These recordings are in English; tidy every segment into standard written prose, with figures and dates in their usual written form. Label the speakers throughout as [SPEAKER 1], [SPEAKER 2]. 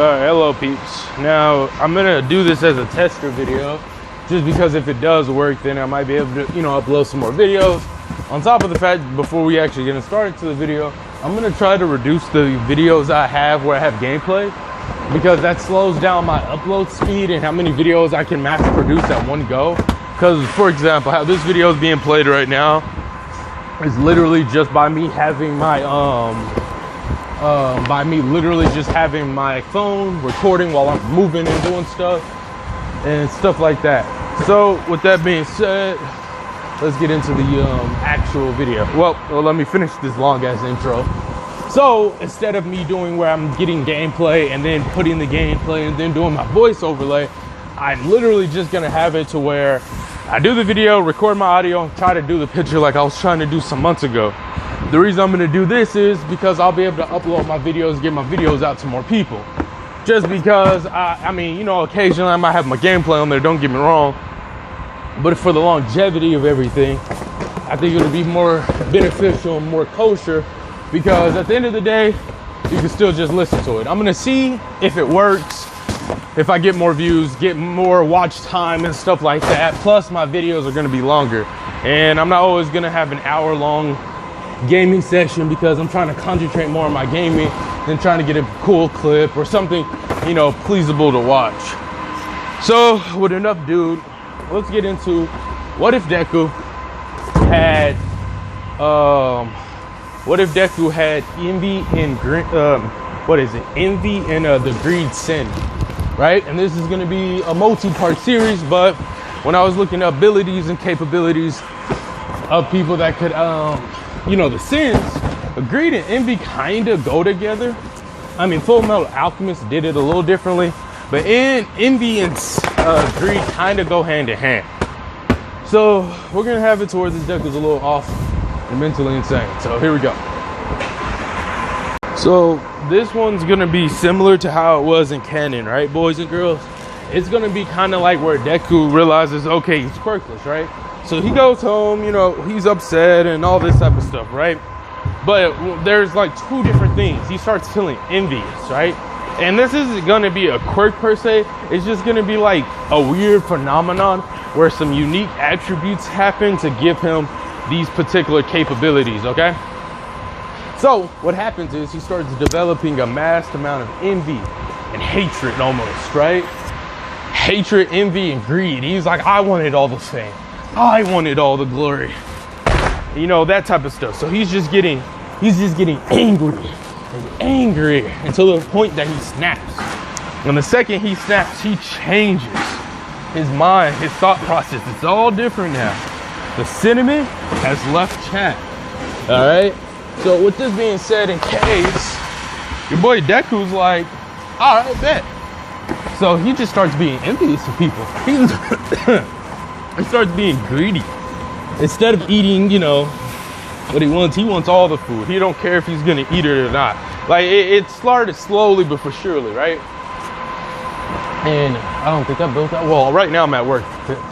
[SPEAKER 1] Hello peeps. Now I'm gonna do this as a tester video, just because if it does work, then I might be able to, upload some more videos. On top of the fact, before we actually get started to the video, I'm gonna try to reduce the videos I have where I have gameplay, because that slows down my upload speed and how many videos I can mass produce at one go. Because, for example, how this video is being played right now is literally just by me having my having my phone recording while I'm moving and doing stuff and stuff like that. So with that being said, let's get into the actual video. Well, let me finish this long ass intro. So instead of me doing where I'm getting gameplay and then putting the gameplay and then doing my voice overlay, I'm literally just gonna have it to where I do the video, record my audio, and try to do the picture like I was trying to do some months ago. The reason I'm gonna do this is because I'll be able to upload my videos, get my videos out to more people. Just because, I mean, occasionally I might have my gameplay on there, don't get me wrong. But for the longevity of everything, I think it'll be more beneficial, more kosher, because at the end of the day, you can still just listen to it. I'm gonna see if it works, if I get more views, get more watch time and stuff like that. Plus my videos are gonna be longer. And I'm not always gonna have an hour-long gaming session, because I'm trying to concentrate more on my gaming than trying to get a cool clip or something, pleasable to watch. So with enough dude, let's get into what if Deku had envy and envy and the greed sin, right? And this is going to be a multi-part series, but when I was looking up abilities and capabilities of people that could the sins, greed and envy kind of go together. I mean, Full Metal Alchemist did it a little differently, but envy and greed kind of go hand in hand. So we're gonna have it towards this deck is a little off and mentally insane. So here we go. So this one's gonna be similar to how it was in canon, right, boys and girls? It's gonna be kind of like where Deku realizes, okay, he's quirkless, right? So he goes home, he's upset and all this type of stuff, right? But there's like two different things. He starts feeling envious, right? And this isn't gonna be a quirk per se. It's just gonna be like a weird phenomenon where some unique attributes happen to give him these particular capabilities, okay? So what happens is he starts developing a massed amount of envy and hatred almost, right? Hatred, envy, and greed. He's like, I wanted all the fame. I wanted all the glory. That type of stuff. So he's just getting angry and angry until the point that he snaps. And the second he snaps, he changes his mind, his thought process. It's all different now. The cinnamon has left chat. All right. So with this being said, in case your boy Deku's like, all right, bet. So he just starts being envious of people. He starts being greedy. Instead of eating, what he wants all the food. He don't care if he's gonna eat it or not. Like it started slowly but for surely, right? And I don't think I built that wall. Right now I'm at work,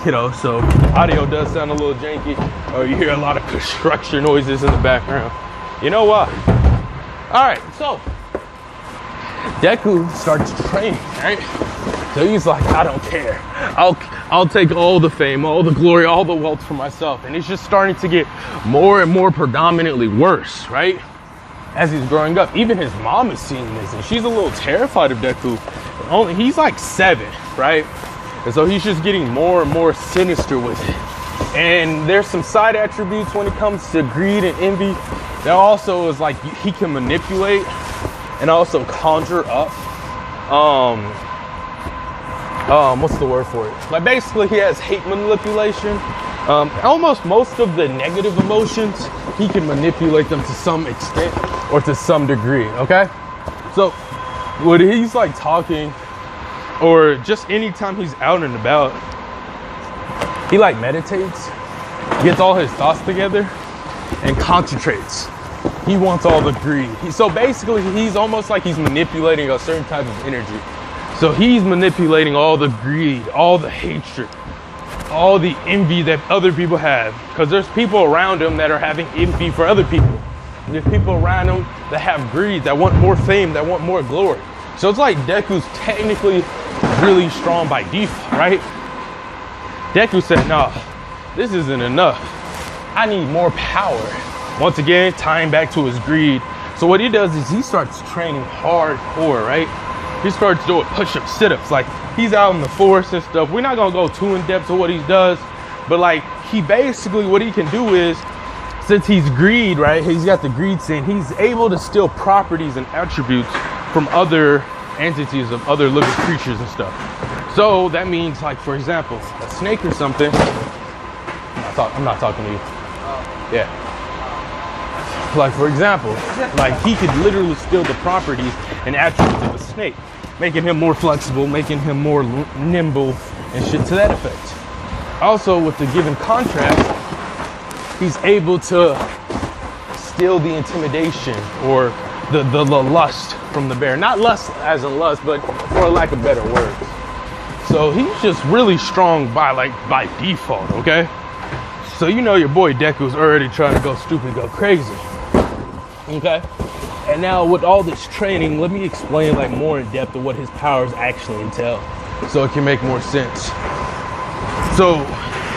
[SPEAKER 1] kiddo, so audio does sound a little janky, or you hear a lot of construction noises in the background. You know what? All right, so Deku starts training, right? So he's like, I don't care. I'll take all the fame, all the glory, all the wealth for myself. And it's just starting to get more and more predominantly worse, right? As he's growing up. Even his mom is seeing this, and she's a little terrified of Deku. He's like 7, right? And so he's just getting more and more sinister with it. And there's some side attributes when it comes to greed and envy. That also is like he can manipulate and also conjure up what's the word for it? Like basically he has hate manipulation. Almost most of the negative emotions, he can manipulate them to some extent or to some degree, okay? So when he's like talking, or just anytime he's out and about, he like meditates, gets all his thoughts together and concentrates. He wants all the greed. So basically he's almost like he's manipulating a certain type of energy. So he's manipulating all the greed, all the hatred, all the envy that other people have. Because there's people around him that are having envy for other people. There's people around him that have greed, that want more fame, that want more glory. So it's like Deku's technically really strong by default, right? Deku said, no, this isn't enough. I need more power. Once again, tying back to his greed. So what he does is he starts training hardcore, right? He starts doing push-ups, sit-ups. Like, he's out in the forest and stuff. We're not gonna go too in depth to what he does, but like, he basically, what he can do is, since he's greed, right? He's got the greed sin. He's able to steal properties and attributes from other entities of other living creatures and stuff. So that means, like, for example, a snake or something. I'm not talking to you. Yeah. Like, for example, like, he could literally steal the properties and attributes of a snake, making him more flexible, making him more nimble and shit to that effect. Also, with the given contrast, he's able to steal the intimidation or the lust from the bear. Not lust as in lust, but for lack of better words. So he's just really strong by default, okay? So you know your boy Deku's already trying to go stupid, go crazy. Okay? And now with all this training, let me explain like more in depth of what his powers actually entail, so it can make more sense. So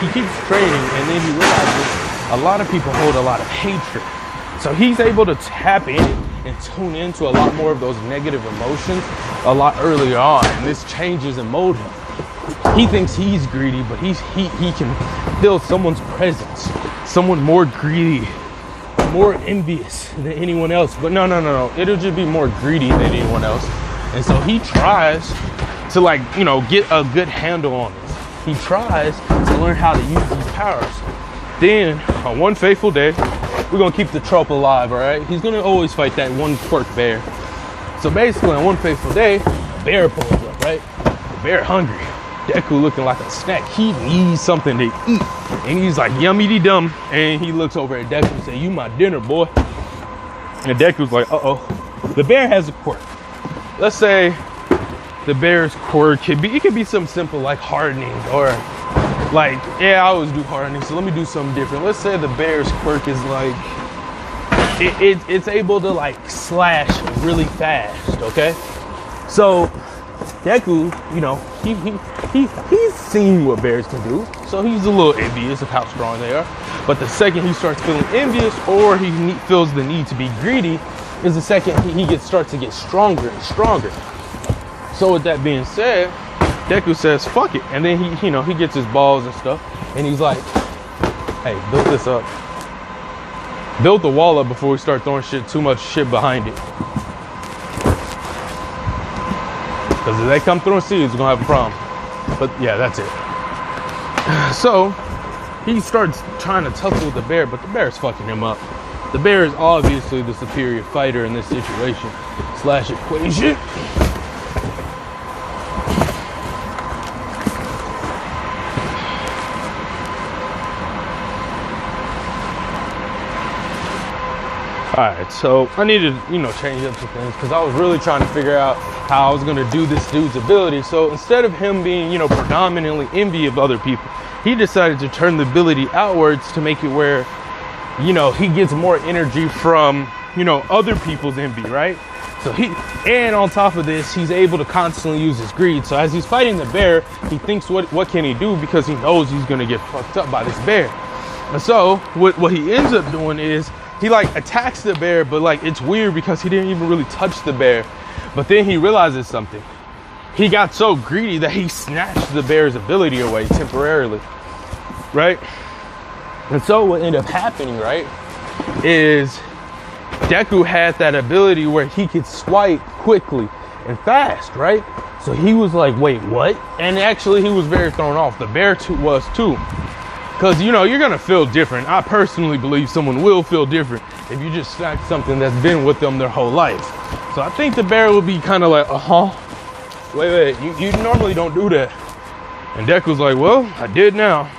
[SPEAKER 1] he keeps training, and then he realizes a lot of people hold a lot of hatred. So he's able to tap in and tune into a lot more of those negative emotions a lot earlier on, and this changes and molds him. He thinks he's greedy, but he can feel someone's presence, someone more greedy, more envious than anyone else. But no, it'll just be more greedy than anyone else. And so he tries to, like, you know, get a good handle on this. He tries to learn how to use these powers. Then on one fateful day, we're gonna keep the trope alive, all right? He's gonna always fight that one quirk bear. So basically on one fateful day, a bear pulls up, right? The bear hungry. Deku looking like a snack. He needs something to eat. And he's like, yummy dum. And he looks over at Deku and says, you my dinner, boy. And Deku's like, uh-oh. The bear has a quirk. Let's say the bear's quirk could be something simple like hardening, or like, yeah, I always do hardening, so let me do something different. Let's say the bear's quirk is like, it's able to like slash really fast, okay? So Deku, you know, he's seen what bears can do, so he's a little envious of how strong they are. But the second he starts feeling envious, or he feels the need to be greedy, is the second he starts to get stronger and stronger. So with that being said, Deku says, fuck it. And then he gets his balls and stuff, and he's like, hey, build this up. Build the wall up before we start throwing too much shit behind it. Because if they come throwing seeds, we're gonna have a problem. But yeah, that's it. So he starts trying to tussle with the bear, but the bear's fucking him up. The bear is obviously the superior fighter in this situation / equation. Alright, so I needed to, change up some things, because I was really trying to figure out how I was going to do this dude's ability. So instead of him being, predominantly envy of other people, he decided to turn the ability outwards to make it where, he gets more energy from, other people's envy, right? So and on top of this, he's able to constantly use his greed. So as he's fighting the bear, he thinks, what can he do? Because he knows he's going to get fucked up by this bear. And so what he ends up doing is, he attacks the bear, but it's weird because he didn't even really touch the bear. But then he realizes something. He got so greedy that he snatched the bear's ability away temporarily, right? And so what ended up happening, right, is Deku had that ability where he could swipe quickly and fast, right? So he was like, wait, what? And actually he was very thrown off. The bear was too. Because, you're going to feel different. I personally believe someone will feel different if you just snatch something that's been with them their whole life. So I think the bear will be kind of like, wait, you normally don't do that. And Deku's like, well, I did now.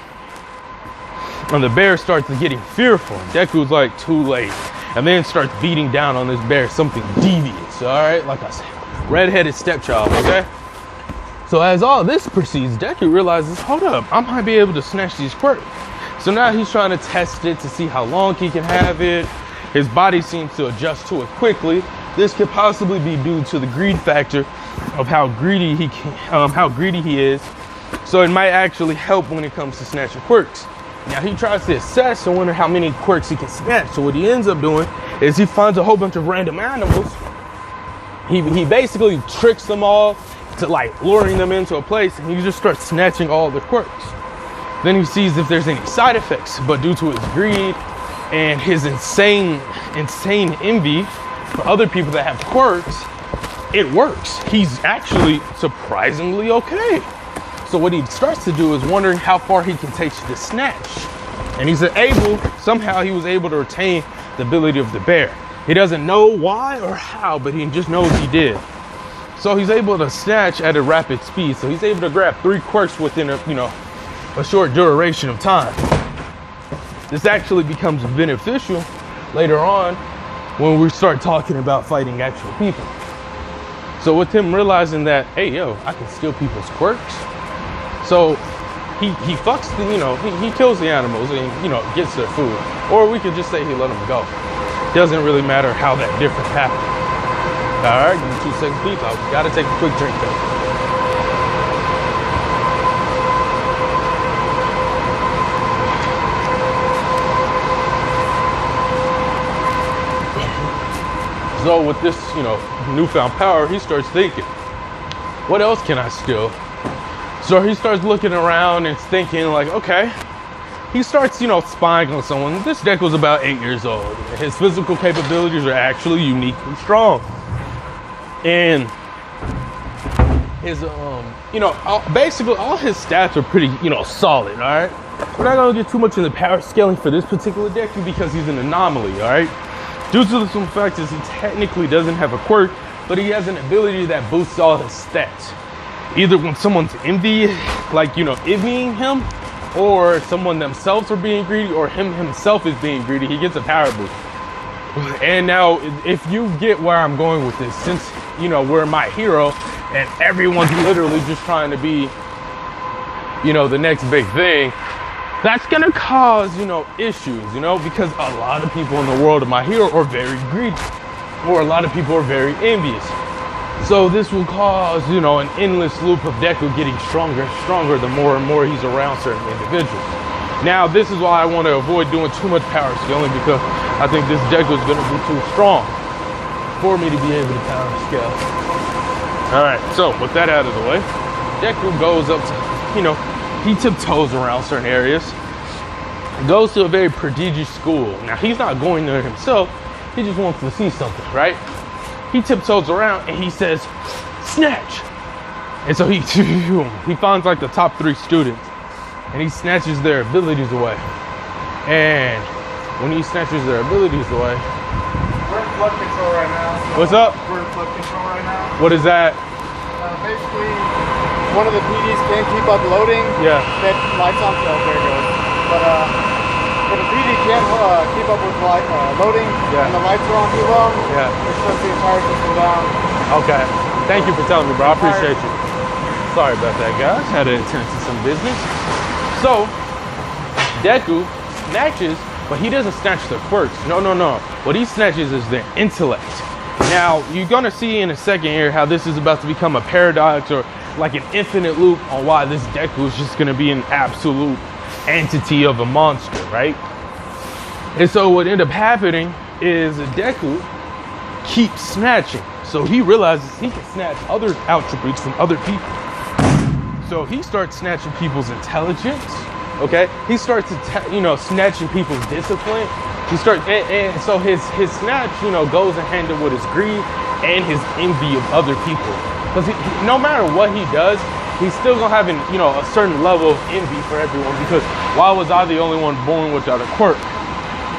[SPEAKER 1] And the bear starts getting fearful. Deku's like, too late. And then starts beating down on this bear, something devious, all right? Like I said, redheaded stepchild, okay? So as all this proceeds, Deku realizes, hold up, I might be able to snatch these quirks. So now he's trying to test it to see how long he can have it. His body seems to adjust to it quickly. this could possibly be due to the greed factor of how greedy he is. So it might actually help when it comes to snatching quirks. Now he tries to assess and wonder how many quirks he can snatch. So what he ends up doing is he finds a whole bunch of random animals. He basically tricks them all to like luring them into a place, and he just starts snatching all the quirks. Then he sees if there's any side effects, but due to his greed and his insane envy for other people that have quirks, it works. He's actually surprisingly okay. So what he starts to do is wondering how far he can take the snatch. And somehow he was able to retain the ability of the bear. He doesn't know why or how, but he just knows he did. So he's able to snatch at a rapid speed. So he's able to grab 3 quirks within a short duration of time. This actually becomes beneficial later on when we start talking about fighting actual people. So with him realizing that, hey, yo, I can steal people's quirks. So he fucks he kills the animals and, gets their food. Or we could just say he let them go. Doesn't really matter how that difference happened. All right, give me 2 seconds, please. I gotta take a quick drink though. So with this, newfound power, he starts thinking, what else can I steal? So he starts looking around and thinking like, okay. He starts, spying on someone. This deck was about 8 years old. His physical capabilities are actually uniquely strong. And his, basically all his stats are pretty, solid, all right? We're not gonna get too much in the power scaling for this particular deck because he's an anomaly, all right? Due to some factors, he technically doesn't have a quirk, but he has an ability that boosts all his stats. Either when someone's envying him, or someone themselves are being greedy, or him himself is being greedy, he gets a power boost. And now, if you get where I'm going with this, since, we're my hero, and everyone's literally just trying to be, the next big thing, that's gonna cause, issues, because a lot of people in the world of my hero are very greedy, or a lot of people are very envious. So this will cause, an endless loop of Deku getting stronger and stronger the more and more he's around certain individuals. Now, this is why I want to avoid doing too much power scaling, because I think this Deku is going to be too strong for me to be able to power scale. All right, so with that out of the way, Deku goes up to, he tiptoes around certain areas, goes to a very prestigious school. Now, he's not going there himself. He just wants to see something, right? He tiptoes around and he says, snatch. And so he finds like the top 3 students and he snatches their abilities away. And when he snatches their abilities away,
[SPEAKER 2] we're in flood control right now. So
[SPEAKER 1] what's up?
[SPEAKER 2] We're in flood control right now.
[SPEAKER 1] What is that?
[SPEAKER 2] Basically, one of the PDs can't keep up loading.
[SPEAKER 1] Yeah.
[SPEAKER 2] That lights on, so there it goes. But the PD can't keep up with loading,
[SPEAKER 1] yeah,
[SPEAKER 2] and the lights are on too long.
[SPEAKER 1] Yeah.
[SPEAKER 2] It shuts the entire system down.
[SPEAKER 1] Okay. Thank you for telling me, bro. I appreciate you. Sorry about that, guys. Had to attend to some business. So, Deku snatches, but he doesn't snatch the quirks. No. What he snatches is their intellect. Now, you're going to see in a second here how this is about to become a paradox or like an infinite loop on why this Deku is just going to be an absolute entity of a monster, right? And so what ended up happening is Deku keeps snatching. So he realizes he can snatch other attributes from other people. So he starts snatching people's intelligence, okay? He starts to, snatching people's discipline. And so his snatch, goes in hand with his greed and his envy of other people. Because no matter what he does, he's still gonna have a certain level of envy for everyone, because why was I the only one born without a quirk?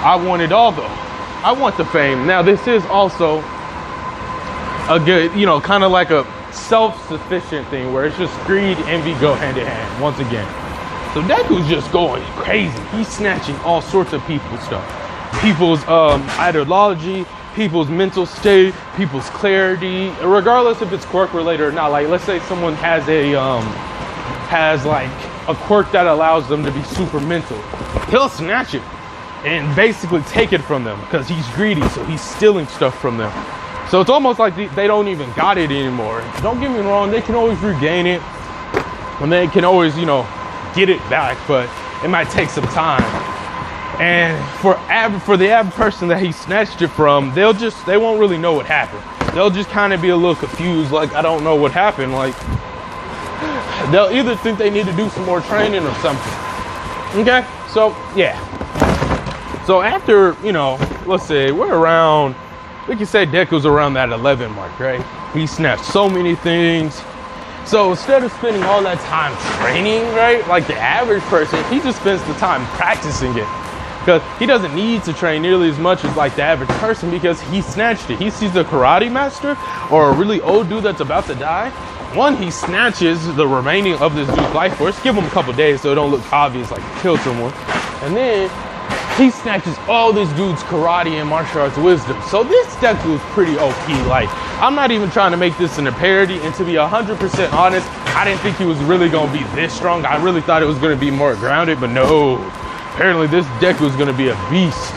[SPEAKER 1] I want it all though. I want the fame. Now this is also a good, kind of like a self-sufficient thing where it's just greed, envy go hand in hand once again. So Deku's just going crazy. He's snatching all sorts of people's stuff. People's ideology, people's mental state, people's clarity, regardless if it's quirk related or not. Like, let's say someone has a quirk that allows them to be super mental. He'll snatch it and basically take it from them because he's greedy, so he's stealing stuff from them. So it's almost like they don't even got it anymore. Don't get me wrong, they can always regain it, and they can always, you know, get it back, but it might take some time. And for the average person that he snatched it from, they won't really know what happened. They'll just kind of be a little confused, like, I don't know what happened. Like, they'll either think they need to do some more training or something. Okay, so yeah. So after, you know, let's say we're around, we can say Deku's around that 11 mark, right? He snatched so many things. So instead of spending all that time training, right, like the average person, he just spends the time practicing it. Because he doesn't need to train nearly as much as like the average person, because he snatched it. He sees a karate master or a really old dude that's about to die. One, he snatches the remaining of this dude's life force. Give him a couple days so it don't look obvious like he killed someone. And then he snatches all this dude's karate and martial arts wisdom. So this Deku is pretty OP. Like, I'm not even trying to make this in a parody. And to be 100% honest, I didn't think he was really going to be this strong. I really thought it was going to be more grounded, but no. Apparently this Deku is going to be a beast.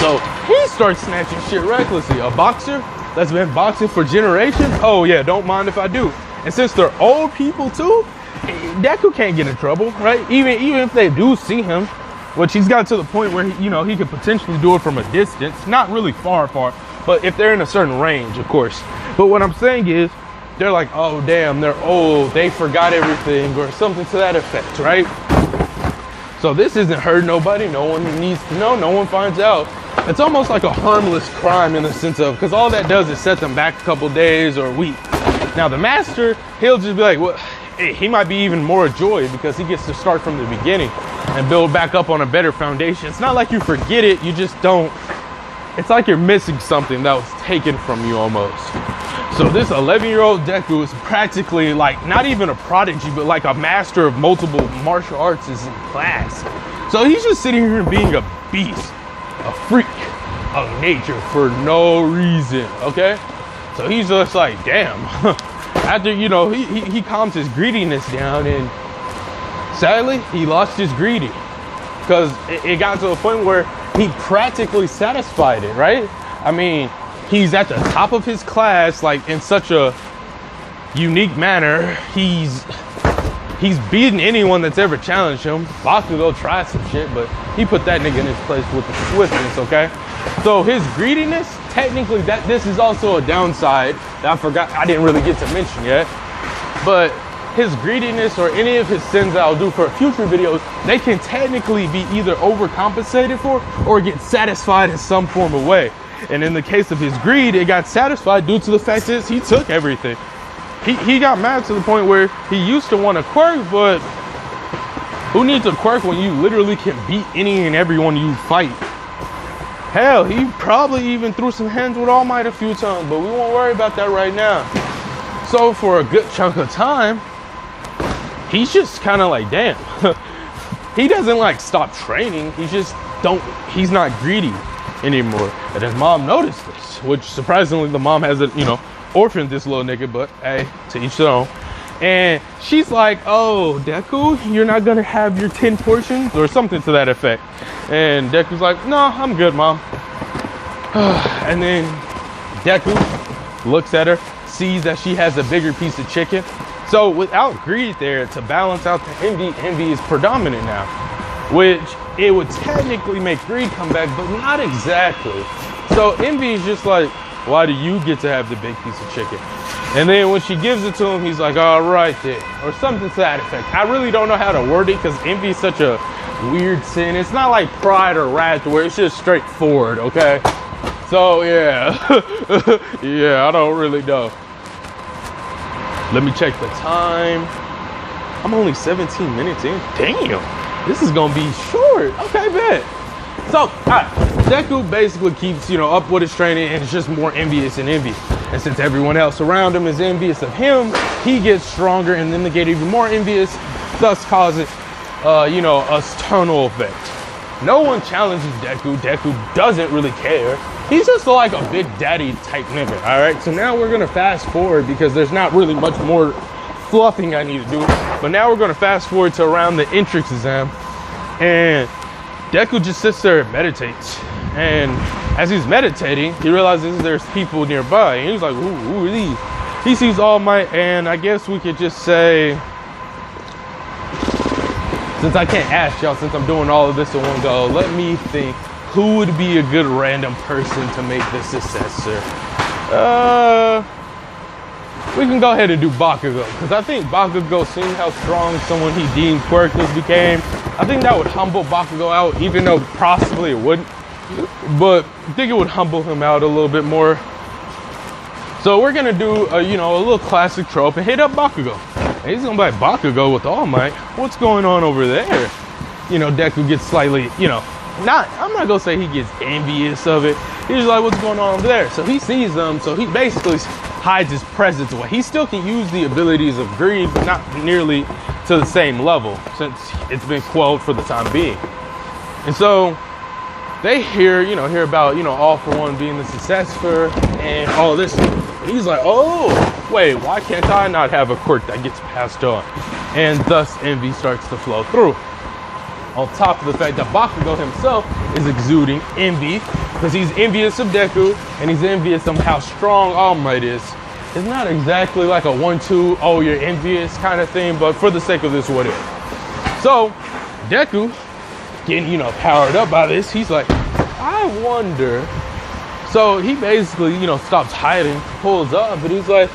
[SPEAKER 1] So he starts snatching shit recklessly. A boxer that's been boxing for generations? Oh yeah, don't mind if I do. And since they're old people too, Deku can't get in trouble, right? Even if they do see him, which he's got to the point where he could potentially do it from a distance, not really far, but if they're in a certain range, of course. But what I'm saying is, they're like, oh damn, they're old, they forgot everything, or something to that effect, right? So this isn't hurt nobody, no one needs to know, no one finds out. It's almost like a harmless crime in the sense of, because all that does is set them back a couple days or a week. Now the master, he'll just be like, well, he might be even more joy because he gets to start from the beginning and build back up on a better foundation. It's not like you forget it, you just don't. It's like you're missing something that was taken from you almost. So this 11-year-old Deku is practically like, not even a prodigy, but like a master of multiple martial arts is in class. So he's just sitting here and being a beast, a freak of nature for no reason, okay? So he's just like, damn. After, you know, he calms his greediness down, and sadly, he lost his greedy. Because it got to a point where he practically satisfied it, right? I mean, he's at the top of his class, like in such a unique manner. He's beaten anyone that's ever challenged him. Bakugo tried some shit, but he put that nigga in his place with the swiftness, okay? So his greediness, technically this is also a downside that I didn't really get to mention yet. But his greediness or any of his sins that I'll do for future videos, they can technically be either overcompensated for or get satisfied in some form of way. And in the case of his greed, it got satisfied due to the fact that he took everything. He got mad to the point where he used to want to quirk, but who needs a quirk when you literally can beat any and everyone you fight? Hell, he probably even threw some hands with All Might a few times, but we won't worry about that right now. So for a good chunk of time, he's just kind of like, damn. He doesn't like stop training. He's not greedy anymore. And his mom noticed this, which surprisingly the mom hasn't, you know, orphaned this little nigga, but hey, to each their own. And she's like, oh, Deku, you're not gonna have your 10 portions or something to that effect. And Deku's like, no, I'm good, mom. And then Deku looks at her, sees that she has a bigger piece of chicken. So without greed there, to balance out the envy is predominant now, which it would technically make greed come back, but not exactly. So envy is just like, why do you get to have the big piece of chicken? And then when she gives it to him, he's like, all right then, or something to that effect. I really don't know how to word it because envy is such a weird sin. It's not like pride or wrath where it's just straightforward, okay? So yeah, yeah, I don't really know. Let me check the time. I'm only 17 minutes in. Damn, this is gonna be short. Okay, bet. So, all right, Deku basically keeps, you know, up with his training and is just more envious and envy. And since everyone else around him is envious of him, he gets stronger and then they get even more envious, thus causing, you know, a tunnel effect. No one challenges Deku. Deku doesn't really care. He's just like a big daddy type nigga, all right? So now we're gonna fast forward because there's not really much more fluffing I need to do. But now we're gonna fast forward to around the entrance exam. And Deku just sits there and meditates. And as he's meditating, he realizes there's people nearby. And he's like, who are these? He sees All Might, and I guess we could just say, since I can't ask y'all, since I'm doing all of this in one go, let me think, who would be a good random person to make the successor? We can go ahead and do Bakugo, because I think Bakugo, seeing how strong someone he deemed quirkless became, I think that would humble Bakugo out, even though possibly it wouldn't. But I think it would humble him out a little bit more. So we're gonna do a, you know, a little classic trope and hit up Bakugo. And he's gonna be like, Bakugo with All Might, what's going on over there? You know, Deku gets slightly, you know, I'm not gonna say he gets envious of it. He's like, what's going on over there? So he sees them, so he basically hides his presence away. He still can use the abilities of greed, but not nearly to the same level, since it's been quelled for the time being. And so they hear about, you know, All For One being the successor and all this. And he's like, oh, wait, why can't I not have a quirk that gets passed on? And thus envy starts to flow through. On top of the fact that Bakugo himself is exuding envy, because he's envious of Deku, and he's envious of how strong All Might is. It's not exactly like a 1-2, oh, you're envious kind of thing, but for the sake of this, what is? So, Deku, getting, you know, powered up by this, he's like, I wonder. So he basically, you know, stops hiding, pulls up, and he's like,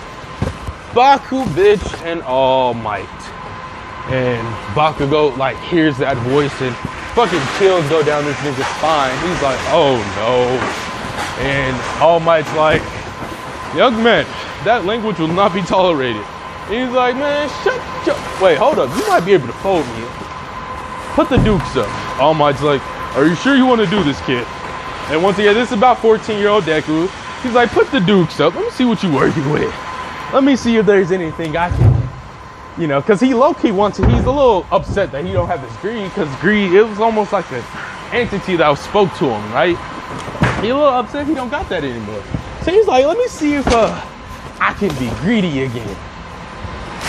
[SPEAKER 1] Baku, bitch, and All Might. And Bakugo, like, hears that voice, and fucking chills go down this nigga's spine. He's like, oh no. And All Might's like, young man, that language will not be tolerated. And he's like, man, shut. Wait, hold up, you might be able to fold me. Put the dukes up. All Might's like, are you sure you want to do this, kid? And once again, this is about 14-year-old Deku. He's like, put the dukes up. Let me see what you're working with. Let me see if there's anything I can, you know, because he low-key wants to, he's a little upset that he don't have his greed, because greed, it was almost like an entity that spoke to him, right? He's a little upset he don't got that anymore. So he's like, let me see if I can be greedy again.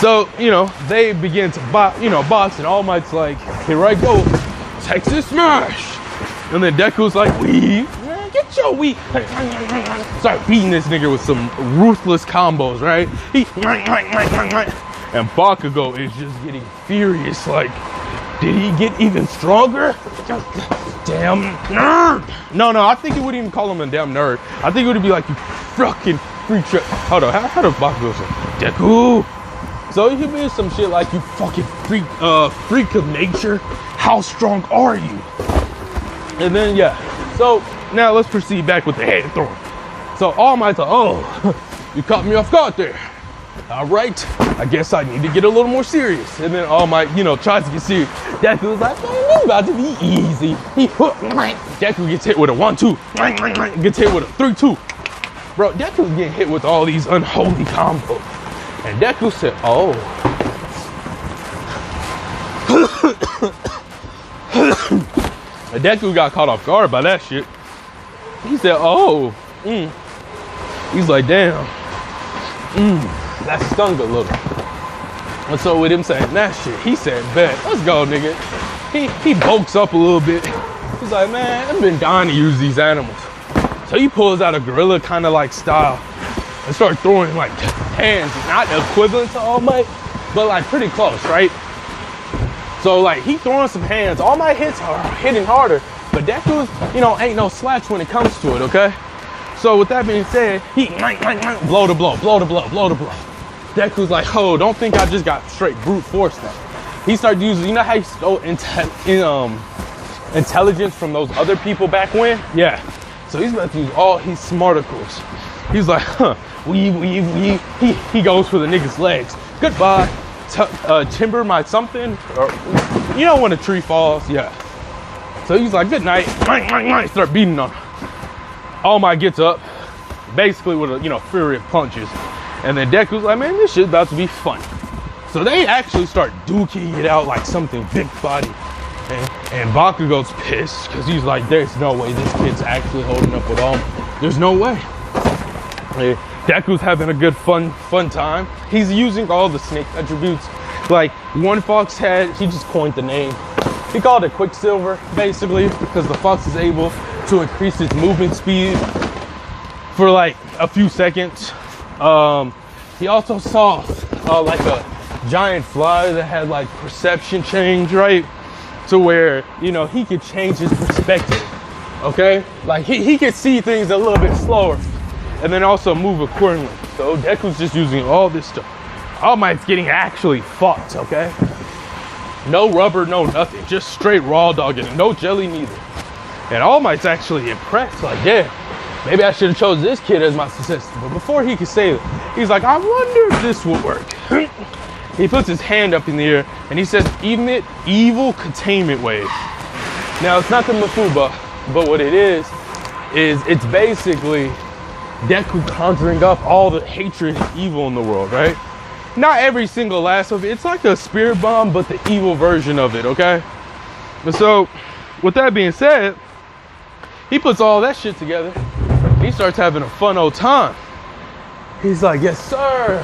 [SPEAKER 1] So, you know, they begin to box, and All Might's like, here I go, Texas Smash. And then Deku's like, weave, man, get your weave. Start beating this nigga with some ruthless combos, right? And Bakugo is just getting furious, like, did he get even stronger? Damn nerd. No, I think he wouldn't even call him a damn nerd. I think it would be like, you fucking freak. Hold on, how does Bakugo say? Deku. So he could be some shit like, you fucking freak of nature. How strong are you? And then, yeah. So now let's proceed back with the head throwing. So All Might's like, oh, you caught me off guard there. All right, I guess I need to get a little more serious. And then All Might, you know, tries to get serious. Deku's like, man, this about to be easy. Deku gets hit with a 1-2. Gets hit with a 3-2. Bro, Deku's getting hit with all these unholy combos. And Deku said, oh. And Deku got caught off guard by that shit. He said, oh. He's like, damn. That stung a little. And so with him saying that shit, he said, bet, let's go, nigga. He bulks up a little bit. He's like, man, I've been dying to use these animals. So he pulls out a gorilla kind of like style and starts throwing like hands, not equivalent to All Might, but like pretty close, right? So like he throwing some hands. All Might hits are hitting harder, but Deku's, you know, ain't no slouch when it comes to it, okay? So with that being said, he blow to blow. Deku's like, oh, don't think I just got straight brute force now. He started using, you know how he stole intelligence from those other people back when? Yeah. So he's about to use all his smarticles. He's like, huh, weave. He goes for the nigga's legs. Goodbye. Timber my something. Or, you know when a tree falls? Yeah. So he's like, good night. Start beating on him. All Might gets up, basically with a, you know, fury of punches. And then Deku's like, man, this shit's about to be fun. So they actually start duking it out like something big body. And Bakugo's pissed because he's like, there's no way this kid's actually holding up with All Might. There's no way. Deku's having a good fun time. He's using all the snake attributes. Like one fox had, he just coined the name. He called it Quicksilver, basically, because the fox is able to increase his movement speed for like a few seconds. He also saw like a giant fly that had like perception change, right? To where, you know, he could change his perspective, okay? Like he could see things a little bit slower and then also move accordingly. So Deku's just using all this stuff. All Might's getting actually fucked, okay? No rubber, no nothing, just straight raw dogging, no jelly neither. And All Might's actually impressed, like, yeah, maybe I should have chose this kid as my assistant. But before he could say it, he's like, I wonder if this would work. He puts his hand up in the air and he says, emit evil containment wave. Now, it's not the Mafuba, but what it is it's basically Deku conjuring up all the hatred and evil in the world, right? Not every single last of it. It's like a spirit bomb, but the evil version of it, okay? But so, with that being said, he puts all that shit together. He starts having a fun old time. He's like, yes, sir.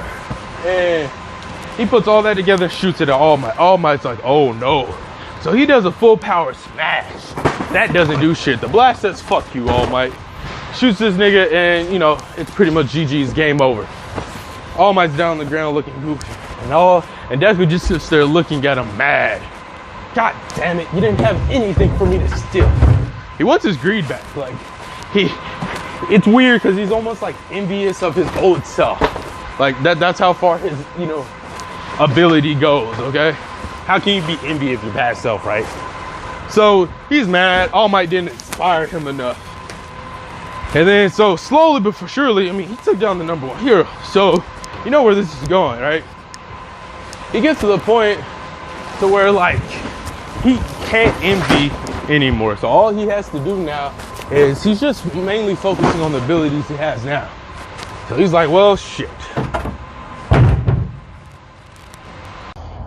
[SPEAKER 1] And he puts all that together, shoots it at All Might. All Might's like, oh no. So he does a full power smash. That doesn't do shit. The blast says, fuck you, All Might. Shoots this nigga, and you know, it's pretty much GG's, game over. All Might's down on the ground looking goofy. And Deku just sits there looking at him mad. God damn it, you didn't have anything for me to steal. He wants his greed back. Like, it's weird because he's almost like envious of his old self. Like that's how far his, you know, ability goes, okay? How can you be envious of your past self, right? So he's mad. All Might didn't inspire him enough. And then so slowly but for surely, I mean, he took down the #1 hero. So you know where this is going, right? He gets to the point to where like he can't envy anymore. So all he has to do now is he's just mainly focusing on the abilities he has now. So he's like, well, shit.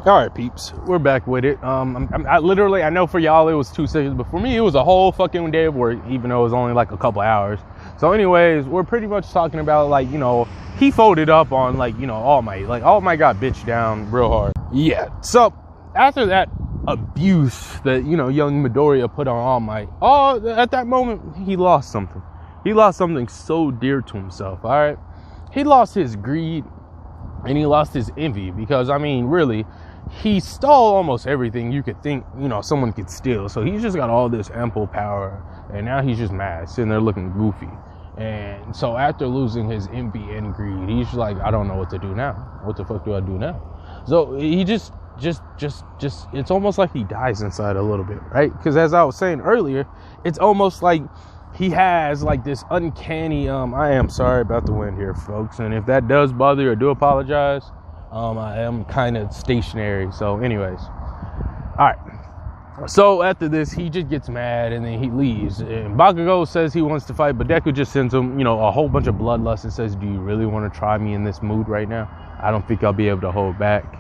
[SPEAKER 1] All right, peeps, we're back with it. I literally, I know for y'all it was 2 seconds, but for me it was a whole fucking day of work, even though it was only like a couple hours. So anyways, we're pretty much talking about like, you know, he folded up on like, you know, All Might. Like All Might got bitched down real hard. Yeah, so after that abuse that, you know, young Midoriya put on All Might, at that moment he lost something. He lost something so dear to himself, all right? He lost his greed and he lost his envy because, I mean, really, he stole almost everything you could think, you know, someone could steal. So he's just got all this ample power and now he's just mad, sitting there looking goofy. And so after losing his envy and greed, he's like, I don't know what to do now. What the fuck do I do now? So he just it's almost like he dies inside a little bit, right? Because as I was saying earlier, it's almost like he has like this uncanny, I am sorry about the wind here, folks. And if that does bother you, I do apologize. I am kind of stationary. So anyways, all right. So after this, he just gets mad and then he leaves. And Bakugo says he wants to fight, but Deku just sends him, you know, a whole bunch of bloodlust and says, do you really want to try me in this mood right now? I don't think I'll be able to hold back.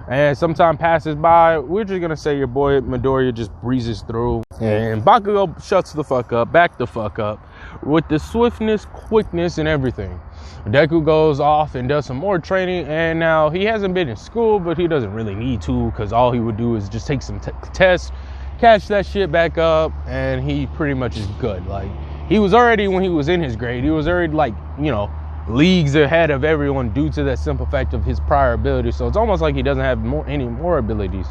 [SPEAKER 1] And some time passes by. We're just going to say your boy Midoriya just breezes through. And Bakugo shuts the fuck up, back the fuck up, with the swiftness, quickness, and everything. Deku goes off and does some more training. And now he hasn't been in school, but he doesn't really need to because all he would do is just take some tests, catch that shit back up, and he pretty much is good. Like, he was already, when he was in his grade, he was already like, you know, leagues ahead of everyone due to that simple fact of his prior ability. So it's almost like he doesn't have any more abilities.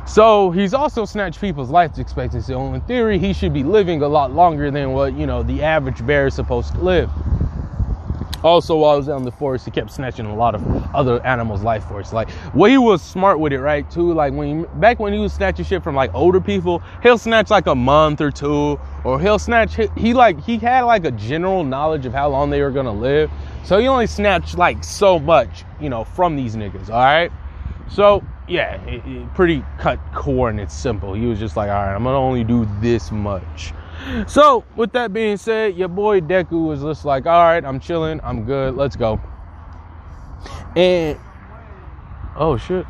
[SPEAKER 1] So he's also snatched people's life expectancy. So in theory, he should be living a lot longer than what, you know, the average bear is supposed to live. Also, while I was out in the forest, he kept snatching a lot of other animals' life force. Like, well, he was smart with it, right? Too. Like back when he was snatching shit from like older people, he'll snatch like a month or two, or he'll snatch. He had like a general knowledge of how long they were gonna live, so he only snatched like so much, you know, from these niggas. All right, so yeah, it pretty cut core and it's simple. He was just like, all right, I'm gonna only do this much. So with that being said, your boy Deku was just like, all right, I'm chilling, I'm good, let's go. And oh shit,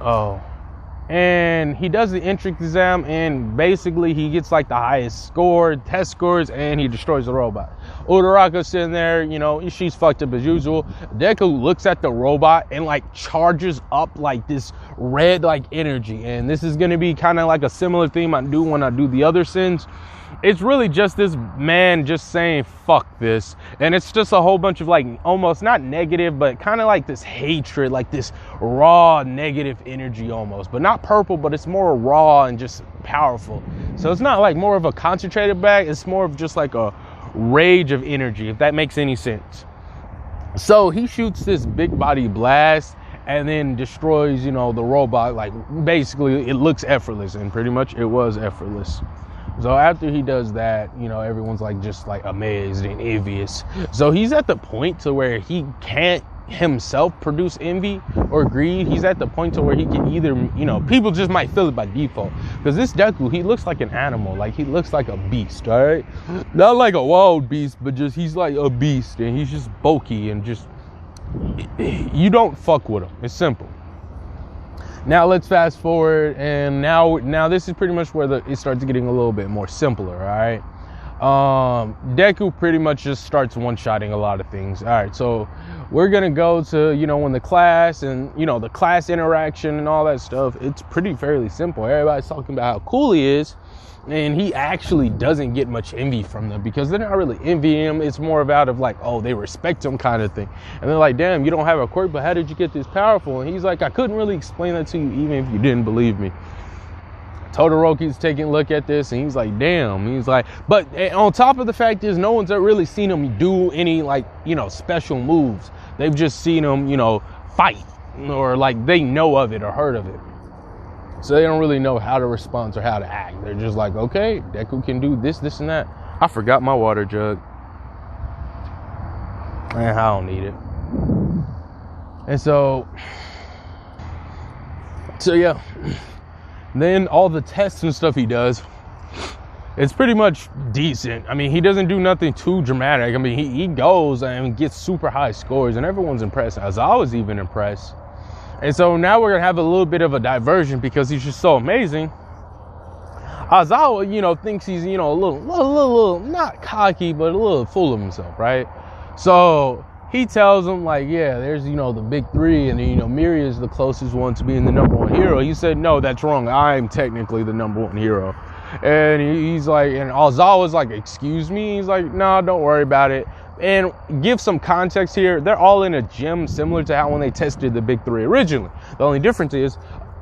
[SPEAKER 1] and he does the entrance exam, and basically he gets like the highest score, test scores, and he destroys the robot. Uraraka's sitting there, you know, she's fucked up as usual. Deku looks at the robot and like charges up like this red like energy, and this is gonna be kind of like a similar theme I do when I do the other sins. it's really just this man just saying fuck this, and it's just a whole bunch of like almost not negative but kind of like this hatred, like this raw negative energy almost, but not purple, but it's more raw and just powerful. So it's not like more of a concentrated bag, it's more of just like a rage of energy, if that makes any sense. So he shoots this big body blast and then destroys, you know, the robot. Like basically it looks effortless, and pretty much it was effortless. So after he does that, you know, everyone's like just like amazed and envious. So he's at the point to where he can't himself produce envy or greed. He's at the point to where he can either, you know, people just might feel it by default, because this Deku, he looks like an animal, like he looks like a beast, all right? Not like a wild beast, but just he's like a beast, and he's just bulky and just, you don't fuck with him. It's simple. Now let's fast forward, and now this is pretty much where it starts getting a little bit more simpler, all right? Deku pretty much just starts one-shotting a lot of things. All right, so we're gonna go to, you know, when the class and, you know, the class interaction and all that stuff, it's pretty fairly simple. Everybody's talking about how cool he is, and he actually doesn't get much envy from them because they're not really envying him. It's more about of like, oh, they respect him kind of thing. And they're like, damn, you don't have a quirk, but how did you get this powerful? And he's like, I couldn't really explain that to you even if you didn't believe me. Todoroki's taking a look at this, and he's like, damn. He's like, but on top of the fact is, no one's really seen him do any, like, you know, special moves. They've just seen him, you know, fight, or like they know of it or heard of it. So they don't really know how to respond or how to act. They're just like, okay, Deku can do this, this, and that. I forgot my water jug. And I don't need it. And so yeah. Then all the tests and stuff he does, it's pretty much decent. I mean, he doesn't do nothing too dramatic. I mean, he goes and gets super high scores, and everyone's impressed. Aizawa's even impressed. And so now we're gonna have a little bit of a diversion because he's just so amazing. Aizawa, you know, thinks he's, you know, a little not cocky, but a little full of himself, right? So he tells him, like, yeah, there's, you know, the big three, and, you know, Miria is the closest one to being the #1 hero. He said, no, that's wrong. I'm technically the #1 hero. And he's like, and Aizawa's like, excuse me? He's like, no, don't worry about it. And give some context here. They're all in a gym similar to how when they tested the big three originally. The only difference is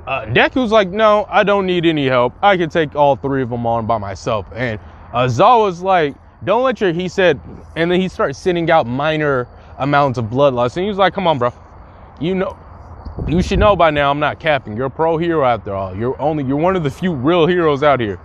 [SPEAKER 1] Deku's like, no, I don't need any help. I can take all three of them on by myself. And Aizawa's like, don't let your, he said, and then he starts sending out minor amounts of blood loss, and he was like, come on, bro, you know, you should know by now I'm not capping. You're a pro hero after all. You're one of the few real heroes out here.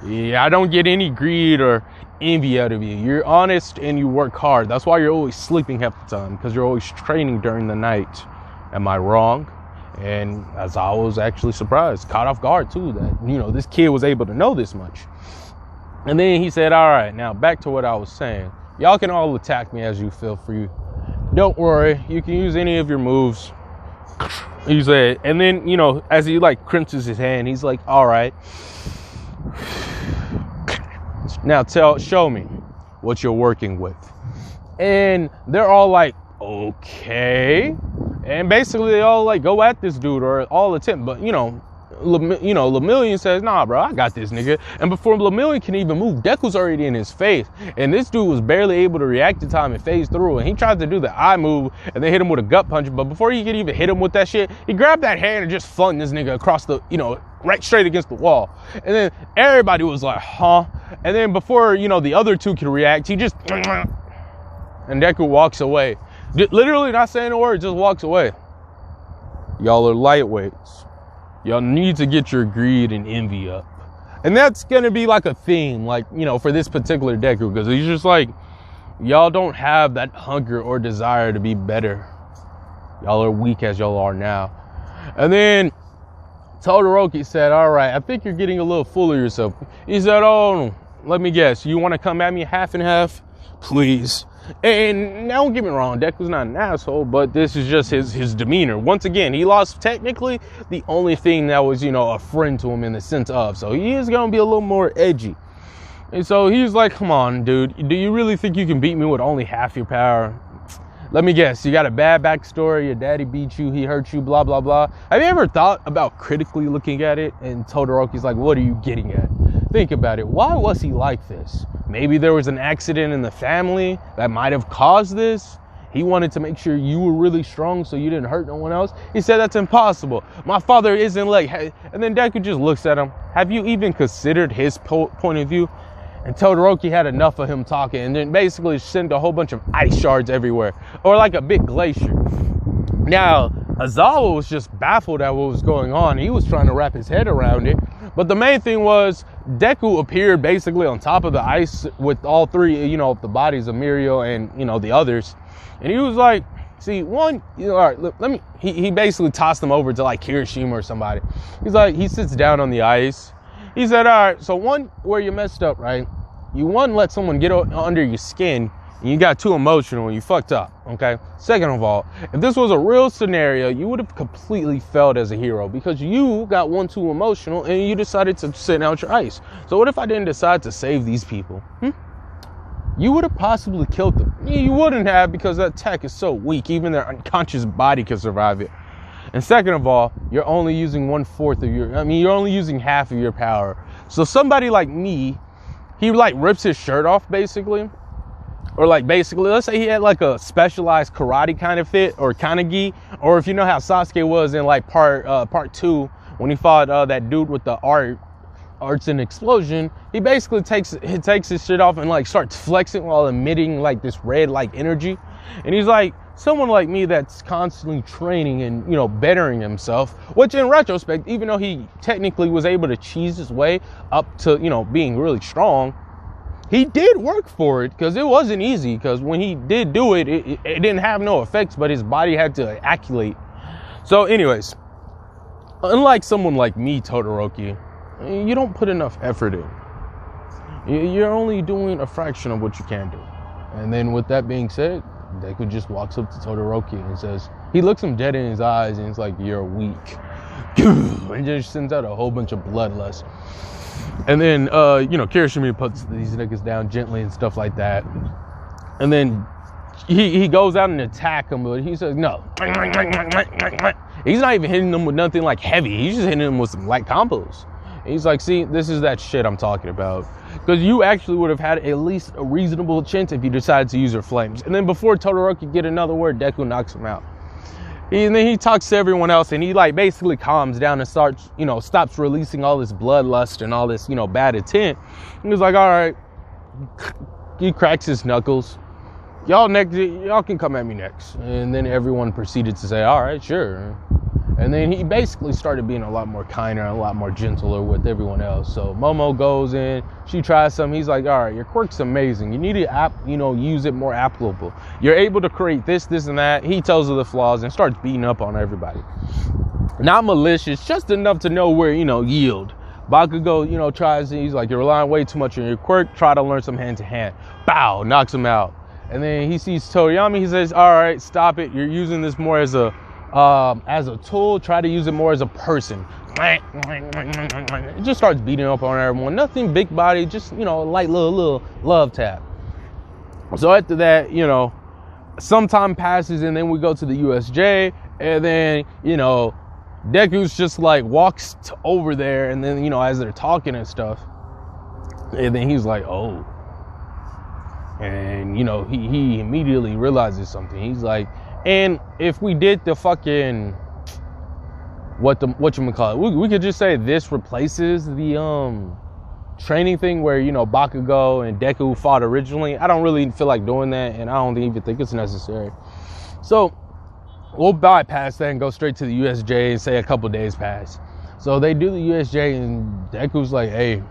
[SPEAKER 1] Yeah, I don't get any greed or envy out of you. You're honest and you work hard. That's why you're always sleeping half the time, because you're always training during the night. Am I wrong? And as I was actually surprised, caught off guard too, that, you know, this kid was able to know this much. And then he said, all right, now back to what I was saying. Y'all can all attack me as you feel free. Don't worry, you can use any of your moves. He said, and then, you know, as he like clenches his hand, he's like, all right, now show me what you're working with. And they're all like, okay. And basically they all like go at this dude, or all attempt, but you know, Lemillion says, nah, bro, I got this nigga. And before Lemillion can even move, Deku's already in his face. And this dude was barely able to react in time and phase through. And he tried to do the eye move, and they hit him with a gut punch. But before he could even hit him with that shit, he grabbed that hand and just flung this nigga across the, you know, right straight against the wall. And then everybody was like, huh? And then before, you know, the other two could react, he just, and Deku walks away. Literally not saying a word, just walks away. Y'all are lightweights. Y'all need to get your greed and envy up. And that's going to be like a theme, like, you know, for this particular Deku, because he's just like, y'all don't have that hunger or desire to be better. Y'all are weak as y'all are now. And then Todoroki said, all right, I think you're getting a little full of yourself. He said, oh, let me guess. You want to come at me half and half? Please. And now, don't get me wrong, Deku's not an asshole, but this is just his demeanor. Once again, he lost technically the only thing that was, you know, a friend to him in the sense of. So he is going to be a little more edgy. And so he's like, come on, dude. Do you really think you can beat me with only half your power? Let me guess. You got a bad backstory. Your daddy beat you. He hurt you, blah, blah, blah. Have you ever thought about critically looking at it? And Todoroki's like, what are you getting at? think about it. Why was he like this? Maybe there was an accident in the family that might have caused this. He wanted to make sure you were really strong so you didn't hurt no one else. He said that's impossible. My father isn't like, hey. And then Deku just looks at him. Have you even considered his point of view? And Todoroki had enough of him talking and then basically sent a whole bunch of ice shards everywhere, or like a big glacier. Now, Aizawa was just baffled at what was going on. He was trying to wrap his head around it. But the main thing was Deku appeared basically on top of the ice with all three, you know, the bodies of Mirio and, you know, the others. And he was like, see, one, you know, all right, look, he basically tossed them over to like Kirishima or somebody. He's like, he sits down on the ice. He said, all right, so one, where you messed up, right? You one, let someone get under your skin and you got too emotional and you fucked up, okay? Second of all, if this was a real scenario, you would have completely failed as a hero because you got one too emotional and you decided to sit out your ice. So what if I didn't decide to save these people? You would have possibly killed them. You wouldn't have, because that tech is so weak, even their unconscious body can survive it. And second of all, you're only using 1/4 of you're only using half of your power. So somebody like me, he like rips his shirt off basically. Or like basically, let's say he had like a specialized karate kind of fit or kind of gi. Or if you know how Sasuke was in like part 2, when he fought that dude with the arts and explosion, he basically takes his shit off and like starts flexing while emitting like this red like energy. And he's like, someone like me that's constantly training and, you know, bettering himself, which in retrospect, even though he technically was able to cheese his way up to, you know, being really strong, he did work for it, because it wasn't easy, because when he did do it, it didn't have no effects, but his body had to acclimate. So anyways, unlike someone like me, Todoroki, you don't put enough effort in. You're only doing a fraction of what you can do. And then with that being said, Deku just walks up to Todoroki and says, he looks him dead in his eyes and he's like, you're weak. And just sends out a whole bunch of bloodlust. And then, you know, Kirishima puts these niggas down gently and stuff like that. And then he goes out and attack him, but he says, no. He's not even hitting them with nothing like heavy. He's just hitting them with some light combos. And he's like, see, this is that shit I'm talking about. Because you actually would have had at least a reasonable chance if you decided to use your flames. And then before Todoroki could get another word, Deku knocks him out. And then he talks to everyone else and he like basically calms down and starts, you know, stops releasing all this bloodlust and all this, you know, bad intent. And he's like, all right. He cracks his knuckles. Y'all can come at me next. And then everyone proceeded to say, all right, sure. And then he basically started being a lot more kinder and a lot more gentler with everyone else. So Momo goes in, she tries some. He's like, all right, your quirk's amazing. You need to, use it more applicable. You're able to create this, and that. He tells her the flaws and starts beating up on everybody. Not malicious, just enough to know where, yield. Bakugo, tries, he's like, you're relying way too much on your quirk. Try to learn some hand-to-hand. Bow, knocks him out. And then he sees Toriyama. He says, all right, stop it. You're using this more as a tool. Try to use it more as a person. It just starts beating up on everyone. Nothing big body, just, a light little love tap. So after that, some time passes and then we go to the USJ and then, Deku's just like walks over there and then, as they're talking and stuff, and then he's like, oh. And, he immediately realizes something. He's like, and if we did the fucking, whatchamacallit, we could just say this replaces the training thing where, Bakugo and Deku fought originally. I don't really feel like doing that, and I don't even think it's necessary. So we'll bypass that and go straight to the USJ and say a couple days pass. So they do the USJ and Deku's like, hey,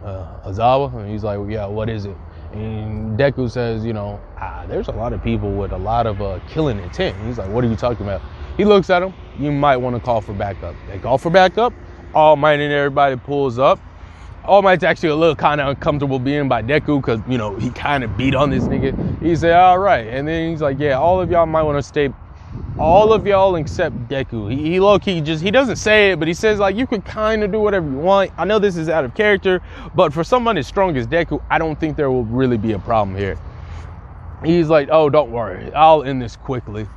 [SPEAKER 1] Aizawa? And he's like, well, yeah, what is it? And Deku says, there's a lot of people with a lot of killing intent. And he's like, what are you talking about? He looks at him. You might want to call for backup. They call for backup. All Might and everybody pulls up. All Might's actually a little kind of uncomfortable being by Deku because, he kind of beat on this nigga. He said, all right. And then he's like, yeah, all of y'all might want to stay. All of y'all except Deku. He low-key he doesn't say it, but he says, like, you could kind of do whatever you want. I know this is out of character, but for someone as strong as Deku, I don't think there will really be a problem here. He's like, oh, don't worry. I'll end this quickly.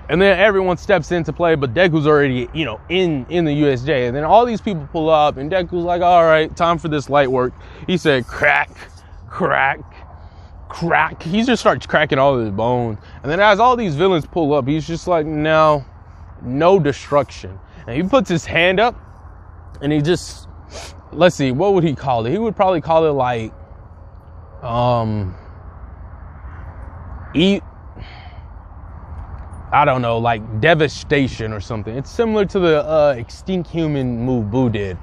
[SPEAKER 1] And then everyone steps into play, but Deku's already, you know, in the USJ. And then all these people pull up, and Deku's like, all right, time for this light work. He said, crack, crack, crack. He just starts cracking all of his bones. And then as all these villains pull up, he's just like, no destruction. And he puts his hand up, and he just, let's see, what would he call it? He would probably call it like, I don't know, like devastation or something. It's similar to the extinct human move Boo did.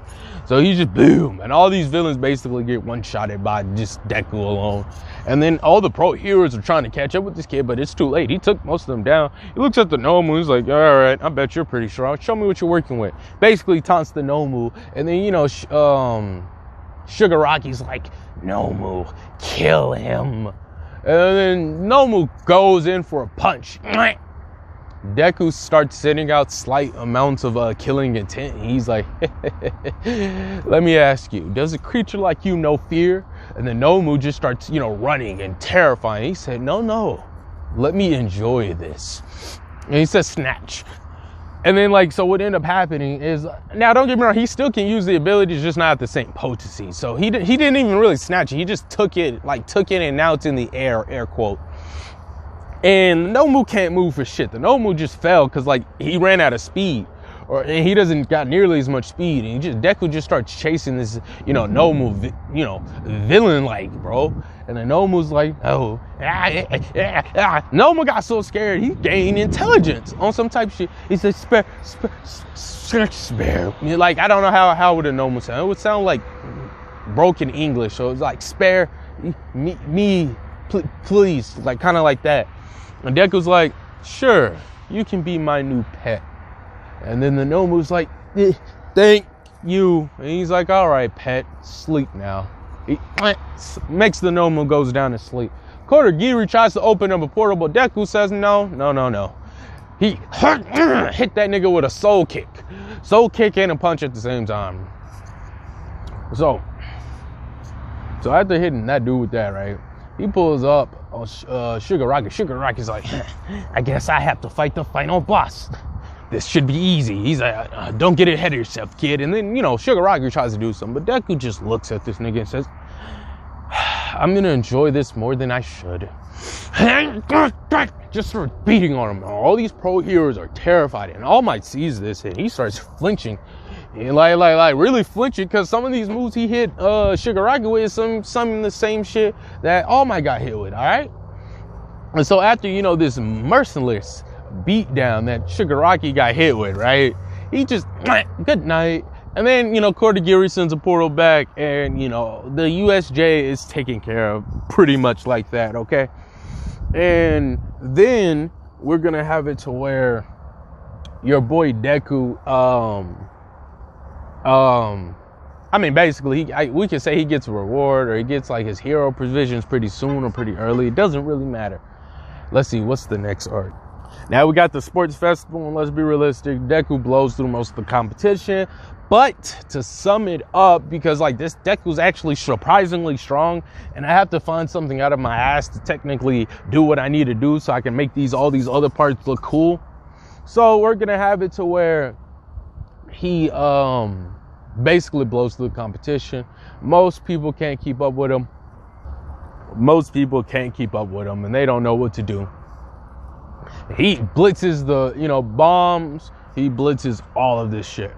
[SPEAKER 1] So he just boom, and all these villains basically get one-shotted by just Deku alone. And then all the pro heroes are trying to catch up with this kid, but it's too late. He took most of them down. He looks at the Nomu, he's like, all right, I bet you're pretty strong. Show me what you're working with. Basically taunts the Nomu, and then, you know, Shigaraki's like, Nomu, kill him. And then Nomu goes in for a punch. Deku starts sending out slight amounts of killing intent. He's like, let me ask you, does a creature like you know fear? And then Nomu just starts, you know, running and terrifying. He said, no, let me enjoy this. And he says, snatch. And then, like, so what ended up happening is, now don't get me wrong, he still can use the abilities, just not at the same potency. So he didn't even really snatch it. He just took it, and now it's in the air quote. And Nomu can't move for shit. The Nomu just fell because, like, he ran out of speed, and he doesn't got nearly as much speed. And Deku just starts chasing this, you know, Nomu, villain like, bro. And then Nomu's like, oh, Nomu got so scared he gained intelligence on some type of shit. He said, spare. Like, I don't know how would a Nomu sound. It would sound like broken English. So it's like, spare me, please, like kind of like that. And Deku's like, sure, you can be my new pet. And then the Nomu's like, thank you. And he's like, all right, pet, sleep now. He makes the Nomu goes down to sleep. Kodagiri tries to open up a portal, but Deku says no. He hit that nigga with a soul kick. Soul kick and a punch at the same time. So after hitting that dude with that, right, he pulls up on Shigaraki. Shigaraki's like, I guess I have to fight the final boss. This should be easy. He's like, don't get ahead of yourself, kid. And then, you know, Shigaraki tries to do something, but Deku just looks at this nigga and says, I'm going to enjoy this more than I should. Just start beating on him. All these pro heroes are terrified, and All Might sees this, and he starts flinching. And like really flinching, because some of these moves he hit Shigaraki with is some of the same shit that All Might got hit with, all right? And so after, you know, this merciless beatdown that Shigaraki got hit with, right? He just, good night. And then, you know, Kodagiri sends a portal back, and, you know, the USJ is taken care of pretty much like that, okay? And then we're going to have it to where your boy Deku, I mean, basically, we can say he gets a reward, or he gets like his hero provisions pretty soon or pretty early. It doesn't really matter. Let's see, what's the next arc? Now we got the sports festival, and let's be realistic, Deku blows through most of the competition. But to sum it up, because like this Deku's actually surprisingly strong, and I have to find something out of my ass to technically do what I need to do so I can make all these other parts look cool. So we're gonna have it to where he basically blows through the competition. Most people can't keep up with him. And they don't know what to do. He blitzes the, you know, bombs. He blitzes all of this shit.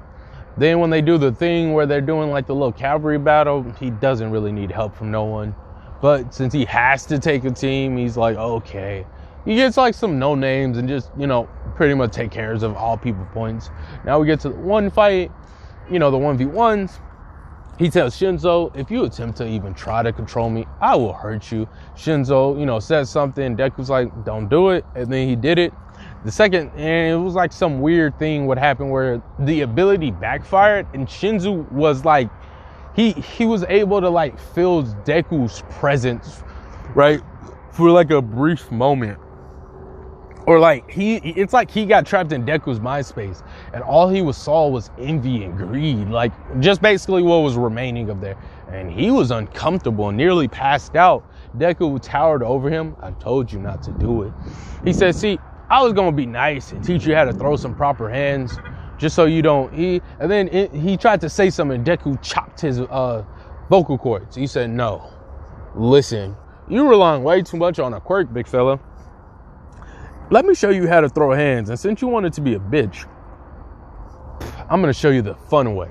[SPEAKER 1] Then when they do the thing where they're doing like the little cavalry battle, he doesn't really need help from no one. But since he has to take a team, he's like, okay. He gets like some no names and just, you know, pretty much take care of all people points. Now we get to the one fight, you know, the 1v1s. He tells Shinzo, if you attempt to even try to control me, I will hurt you. Shinzo, you know, says something. Deku's like, don't do it. And then he did it. The second, and it was like some weird thing what happened where the ability backfired, and Shinzo was like, he was able to like feel Deku's presence, right, for like a brief moment. Or like it's like he got trapped in Deku's mind space, and all he saw was envy and greed, like just basically what was remaining of there. And he was uncomfortable and nearly passed out. Deku towered over him. I told you not to do it. He said, see, I was gonna be nice and teach you how to throw some proper hands, just so you don't. He tried to say something. Deku chopped his vocal cords. He said, "No, listen, you relying way too much on a quirk, big fella. Let me show you how to throw hands. And since you wanted to be a bitch, I'm gonna show you the fun way."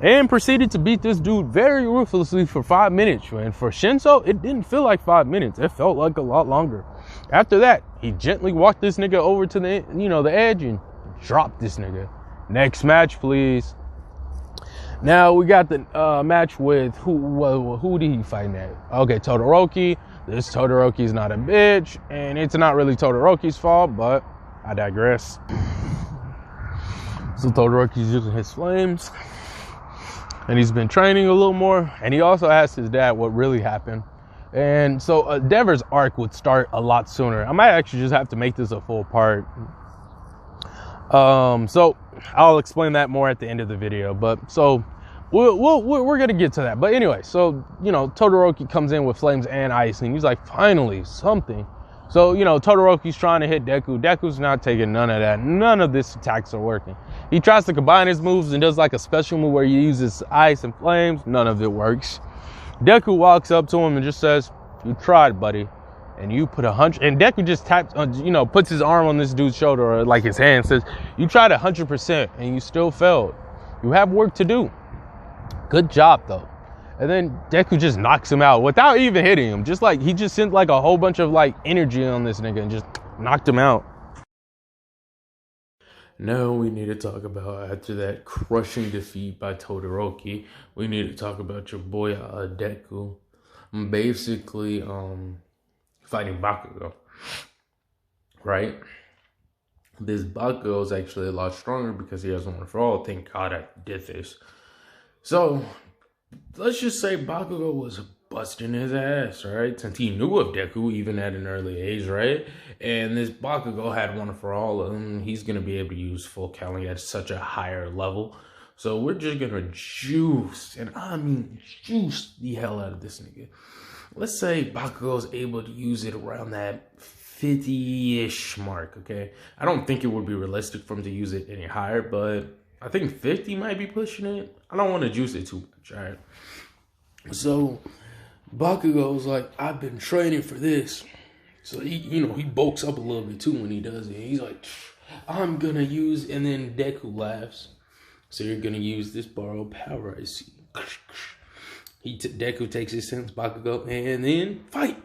[SPEAKER 1] And proceeded to beat this dude very ruthlessly for 5 minutes. And for Shinso, it didn't feel like 5 minutes. It felt like a lot longer. After that, he gently walked this nigga over to the, the edge and dropped this nigga. Next match, please. Now we got the match with who did he fight at? Okay, Todoroki. This Todoroki's not a bitch, and it's not really Todoroki's fault, but I digress. So Todoroki's using his flames. And he's been training a little more. And he also asked his dad what really happened. And so Endeavor's arc would start a lot sooner. I might actually just have to make this a full part. So I'll explain that more at the end of the video. But so we're going to get to that. But anyway, so, Todoroki comes in with flames and ice. And he's like, finally, something. So, Todoroki's trying to hit Deku. Deku's not taking none of that. None of this attacks are working. He tries to combine his moves and does like a special move where he uses ice and flames. None of it works. Deku walks up to him and just says, "You tried, buddy. And you put 100." And Deku just taps, puts his arm on this dude's shoulder, or like his hand, says, "You tried 100% and you still failed. You have work to do. Good job, though." And then Deku just knocks him out without even hitting him. Just like, he just sent like a whole bunch of like energy on this nigga and just knocked him out. Now we need to talk about, after that crushing defeat by Todoroki, we need to talk about your boy Deku. Basically fighting Bakugo. Right? This Bakugo is actually a lot stronger because he has one for all. Thank God I did this. So let's just say Bakugo was busting his ass, right? Since he knew of Deku even at an early age, right? And this Bakugo had one for all of them. He's going to be able to use full Kali at such a higher level. So we're just going to juice, and I mean juice the hell out of this nigga. Let's say Bakugo's able to use it around that 50-ish mark, okay? I don't think it would be realistic for him to use it any higher, but I think 50 might be pushing it. I don't want to juice it too much, all right? So Bakugo's like, "I've been training for this." So he bulks up a little bit too when he does it. He's like, "I'm gonna use," and then Deku laughs. "So you're gonna use this borrowed power, I see." Deku takes his sense, Bakugo, and then fight.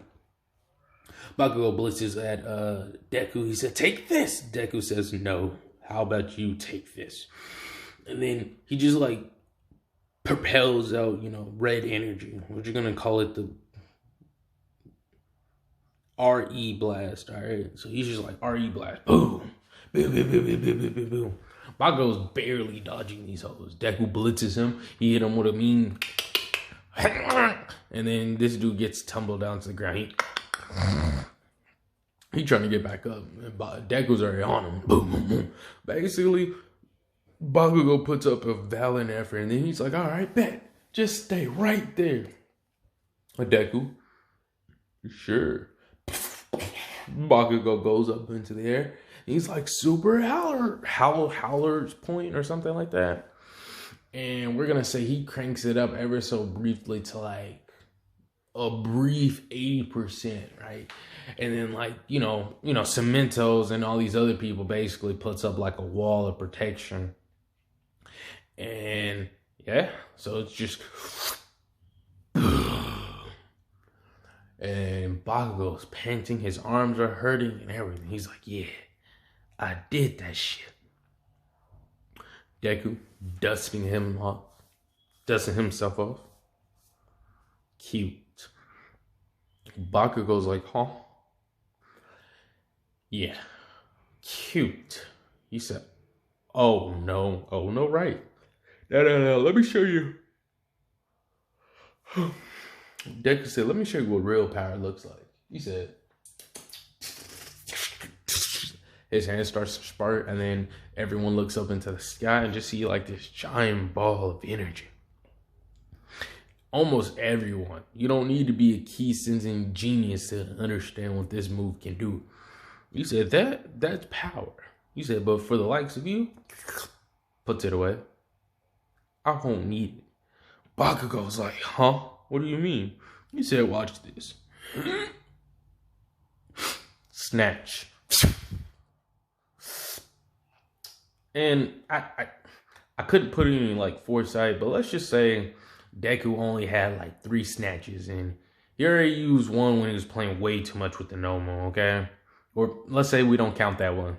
[SPEAKER 1] Bakugo blitzes at Deku. He said, "Take this." Deku says, "No. How about you take this?" And then he just like propels out, red energy. What you're gonna call it, the RE blast, all right? So he's just like RE blast, boom, boom, boom, boom, boom, boom, boom, boom. Bakugo's barely dodging these hoes. Deku blitzes him. He hit him with a mean, and then this dude gets tumbled down to the ground. He trying to get back up. Deku's already on him. Boom, boom, boom. Basically, Bakugo puts up a valiant effort, and then he's like, "All right, bet. Just stay right there." Deku, sure. Bakugo goes up into the air. He's like super howler's point or something like that. And we're going to say he cranks it up ever so briefly to like a brief 80%, right? And then like, Cementos and all these other people basically puts up like a wall of protection. And yeah, so it's just, and Bakugo's panting, his arms are hurting and everything. He's like, "Yeah, I did that shit." Deku dusting himself off. Cute. Bakugo's like, "Huh? Yeah, cute." He said, oh no, right. No, let me show you. Deku said, "Let me show you what real power looks like." He said, his hand starts to spark, and then everyone looks up into the sky and just see like this giant ball of energy. Almost everyone. You don't need to be a key sensing genius to understand what this move can do. You said that's power. You said, but for the likes of you, puts it away. I won't need it. Bakugo's like, huh? What do you mean? You said, watch this. Snatch. And I couldn't put any like foresight, but let's just say Deku only had like 3 snatches, and he already used one when he was playing way too much with the Nomo, okay? Or let's say we don't count that one.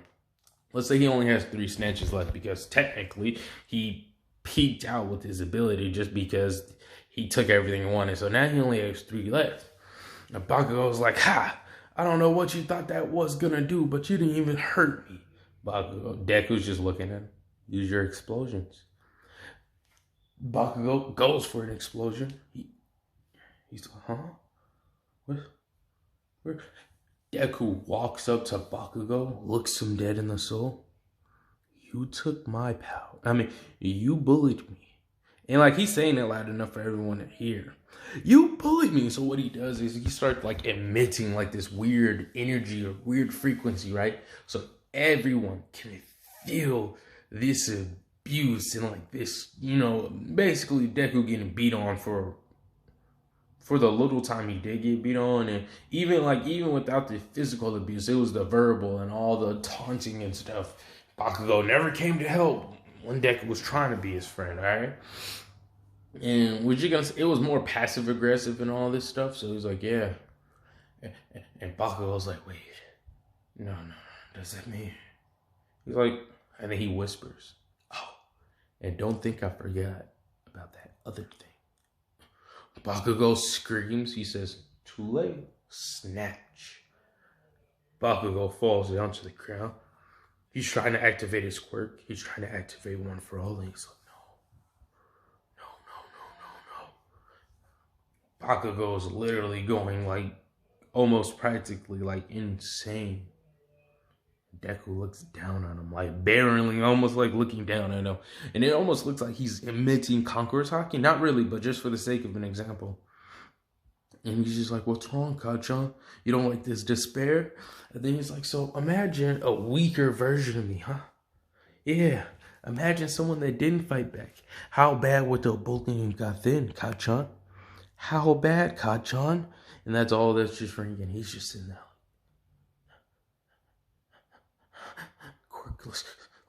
[SPEAKER 1] Let's say he only has 3 snatches left because technically he peaked out with his ability just because he took everything he wanted. So now he only has 3 left. And Bakugo's like, ha! I don't know what you thought that was gonna do, but you didn't even hurt me. Bakugo, Deku's just looking at him. Use your explosions. Bakugo goes for an explosion. He's like, huh? What? Where? Deku walks up to Bakugo, looks him dead in the soul. You took my power. I mean, you bullied me. And like he's saying it loud enough for everyone to hear. You bullied me. So what he does is he starts like emitting like this weird energy or weird frequency, right? So everyone can feel this abuse and like this, you know, basically Deku getting beat on for the little time he did get beat on. And even without the physical abuse, it was the verbal and all the taunting and stuff. Bakugo never came to help when Deku was trying to be his friend, all right? And it was more passive aggressive and all this stuff. So he's like, yeah. And Bakugo's like, wait, no, does that mean? He's like, and then he whispers, oh, and don't think I forgot about that other thing. Bakugo screams. He says, too late. Snatch. Bakugo falls down to the ground. He's trying to activate his quirk. He's trying to activate One for All. And he's like, no. Bakugo is literally going like almost practically like insane. Deku looks down on him, like barely, almost like looking down at him. And it almost looks like he's emitting Conqueror's Haki. Not really, but just for the sake of an example. And he's just like, what's wrong, Kachan? You don't like this despair? And then he's like, so imagine a weaker version of me, huh? Yeah, imagine someone that didn't fight back. How bad would the bullying you got then, Kachan? How bad, Kachan? And that's all that's just ringing. He's just sitting there.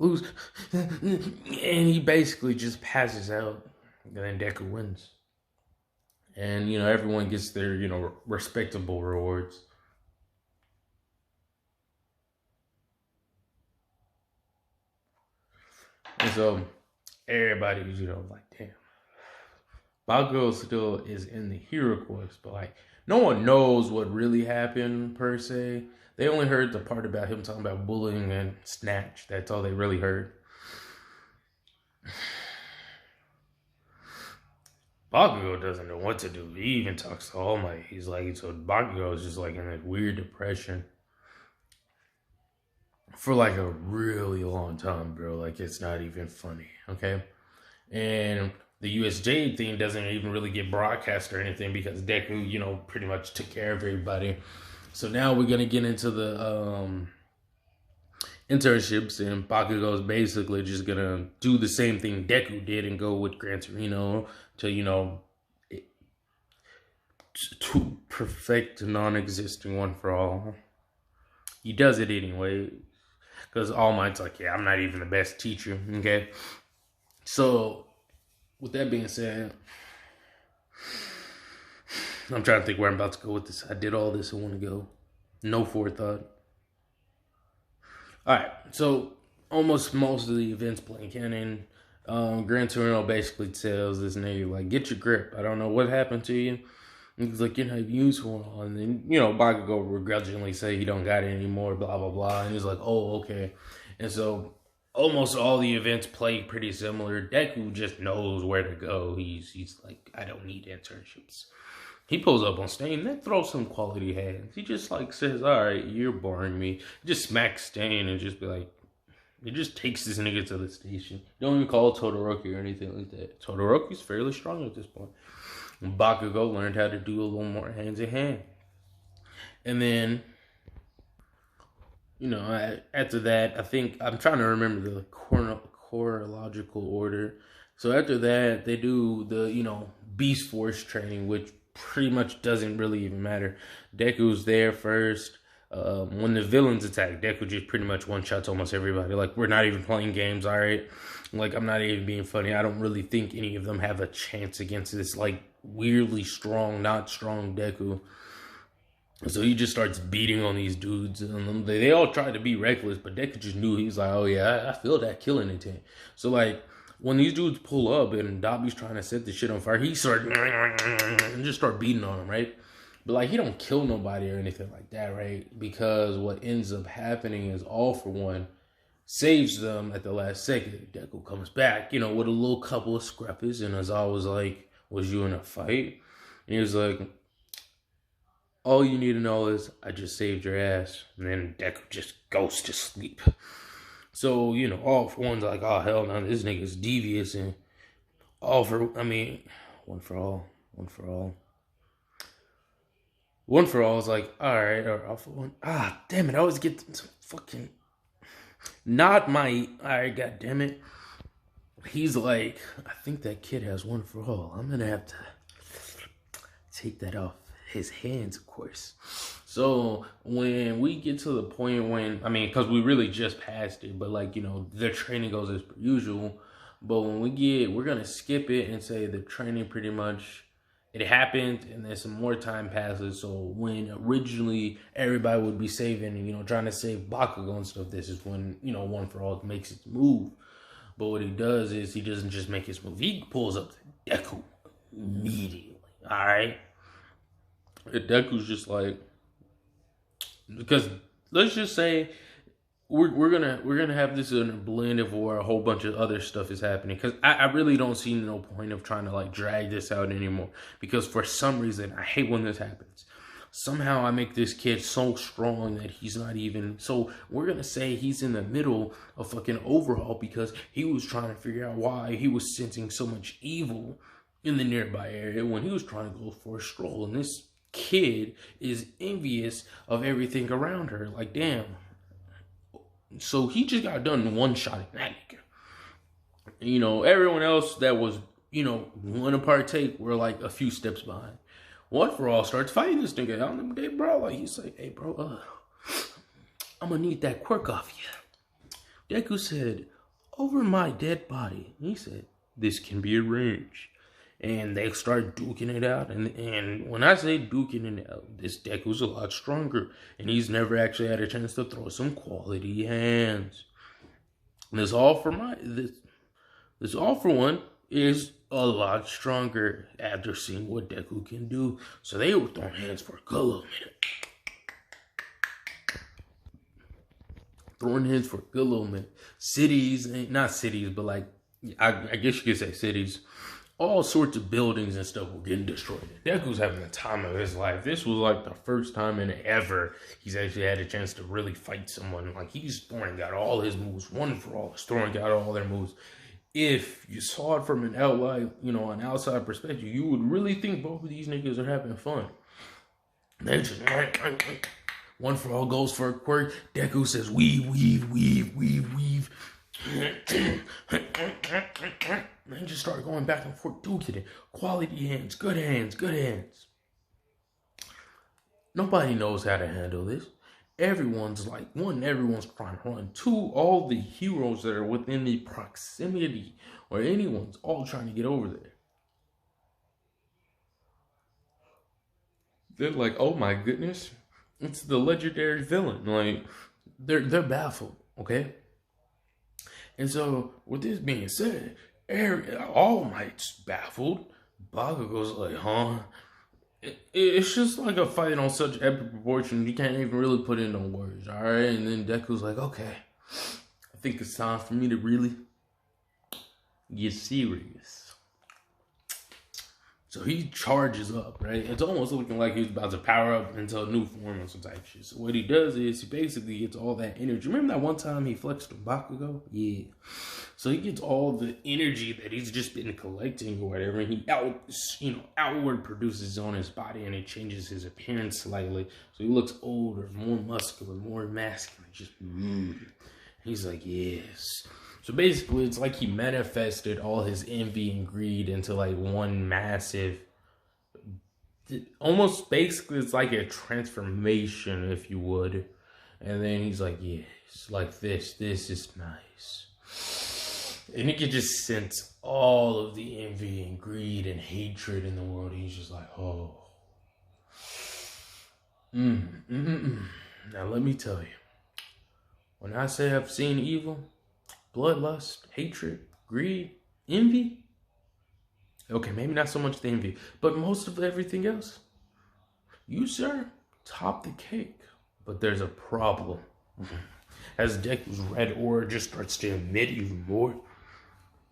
[SPEAKER 1] Lose, and he basically just passes out, and then Deku wins. And, you know, everyone gets their, you know, respectable rewards. And so, everybody's, you know, like, damn. Bakugo still is in the hero course, but, like, no one knows what really happened, per se. They only heard the part about him talking about bullying and snatch. That's all they really heard. Bakugo doesn't know what to do. He even talks to All Might. He's like, so Bakugo is just like in a weird depression for like a really long time, bro. Like, it's not even funny, okay? And the USJ thing doesn't even really get broadcast or anything because Deku, you know, pretty much took care of everybody. So now we're going to get into the internships, and Bakugo is basically just going to do the same thing Deku did and go with Gran Torino to, you know, to perfect a non-existing One for All. He does it anyway, because All Might's like, yeah, I'm not even the best teacher, okay? So, with that being said, I'm trying to think where I'm about to go with this. I did all this in one go. No forethought. Alright, so almost most of the events playing canon. Gran Torino basically tells this nigga, like, get your grip. I don't know what happened to you. And he's like, you're not useful. And then, you know, Bakugo begrudgingly say he don't got it anymore, blah, blah, blah. And he's like, oh, okay. And so almost all the events play pretty similar. Deku just knows where to go. He's like, I don't need internships. He pulls up on Stain, then throws some quality hands. He just like says, all right, you're boring me. He just smacks Stain and just be like, he just takes this nigga to the station. Don't even call Todoroki or anything like that. Todoroki's fairly strong at this point. And Bakugo learned how to do a little more hands in hand. And then you know, after that, I think I'm trying to remember the chronological order. So after that, they do the, you know, Beast Force training, which pretty much doesn't really even matter. Deku's there first. When the villains attack, Deku just pretty much one-shots almost everybody. Like, we're not even playing games, all right? Like, I'm not even being funny. I don't really think any of them have a chance against this, like, weirdly strong, not strong Deku. So he just starts beating on these dudes. And they all try to be reckless, but Deku just knew. He's like, oh, yeah, I feel that killing intent. So, like, when these dudes pull up and Dobby's trying to set the shit on fire, he starts and just start beating on them, right? But, like, he don't kill nobody or anything like that, right? Because what ends up happening is All For One saves them at the last second. Deku comes back, you know, with a little couple of scrappies. And Azawa was like, was you in a fight? And he was like, all you need to know is I just saved your ass. And then Deku just goes to sleep. So, you know, All For One's like, oh, hell no, this nigga's devious. And One For All. One For All is like, all right, or All For One. Ah, damn it, I always get some fucking... Not my... All right, god damn it. He's like, I think that kid has One For All. I'm gonna have to take that off his hands, of course. So when we get to the point when, I mean, because we really just passed it, but like, you know, the training goes as per usual. But when we're gonna skip it and say the training pretty much, it happened and then some more time passes. So when originally everybody would be saving and, you know, trying to save Bakugo and stuff, this is when, you know, One For All makes its move. But what he does is he doesn't just make his move. He pulls up the Deku immediately, all right? Deku's just like, because let's just say we're gonna have this in a blend of where a whole bunch of other stuff is happening, because I really don't see no point of trying to like drag this out anymore, because for some reason I hate when this happens. Somehow I make this kid so strong that he's not even, so we're gonna say he's in the middle of fucking overhaul because he was trying to figure out why he was sensing so much evil in the nearby area when he was trying to go for a stroll, and this kid is envious of everything around her. Like, damn. So he just got done one-shotting that nigga. You know, everyone else that was, you know, want to partake were like a few steps behind. One For All starts fighting this nigga. I'm like, hey, bro. Like, he's like, hey, bro, I'm gonna need that quirk off you. Deku said, over my dead body. He said, this can be arranged. And they start duking it out. And when I say duking it out, this Deku's a lot stronger. And he's never actually had a chance to throw some quality hands. And this All For One is a lot stronger after seeing what Deku can do. So they were throwing hands for a good little minute. Cities, not cities, but like, I guess you could say cities. All sorts of buildings and stuff were getting destroyed. Deku's having the time of his life. This was like the first time in ever he's actually had a chance to really fight someone. Like, he's throwing out all his moves. One For All is throwing out all their moves. If you saw it from an outline, you know, an outside perspective, you would really think both of these niggas are having fun. They just One For All goes for a quirk. Deku says, weave. They just start going back and forth, duking it. Quality hands, good hands. Nobody knows how to handle this. Everyone's like, one, everyone's trying to run. Two, all the heroes that are within the proximity or anyone's all trying to get over there. They're like, oh my goodness, it's the legendary villain. Like, they're baffled, okay? And so, with this being said, All Might's baffled. Bakugo's like, huh? It's just like a fight on such epic proportions, you can't even really put in no words, alright? And then Deku's like, okay, I think it's time for me to really get serious. So he charges up, right? It's almost looking like he's about to power up into a new form or some type of shit. So what he does is he basically gets all that energy. Remember that one time he flexed on Bakugo? Yeah. So he gets all the energy that he's just been collecting or whatever, and he outward produces on his body, and it changes his appearance slightly. So he looks older, more muscular, more masculine. Just He's like, yes. So basically, it's like he manifested all his envy and greed into like one massive, almost basically it's like a transformation, if you would. And then he's like, yes, like this is nice. And he could just sense all of the envy and greed and hatred in the world. He's just like, oh. Now let me tell you, when I say I've seen evil, bloodlust, hatred, greed, envy, okay, maybe not so much the envy, but most of everything else, you, sir, top the cake. But there's a problem. As Deku's red aura just starts to emit even more,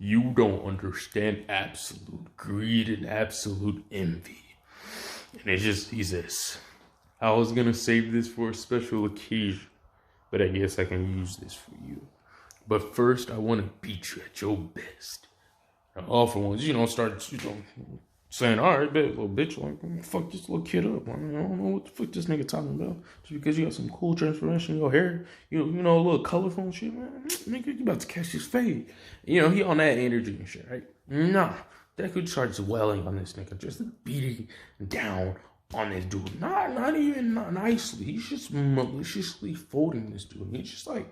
[SPEAKER 1] you don't understand absolute greed and absolute envy. And it's just, he says, I was gonna save this for a special occasion, but I guess I can use this for you. But first, I want to beat you at your best. And all for once, start, saying, all right, bet, little bitch, like, fuck this little kid up. I don't know what the fuck this nigga talking about. Just because you got some cool transformation in your hair, a little colorful and shit, man. Nigga, you about to catch his fade. He on that energy and shit, right? Nah, Deku starts dwelling on this nigga, just beating down on this dude. Not even nicely. He's just maliciously folding this dude. He's just like,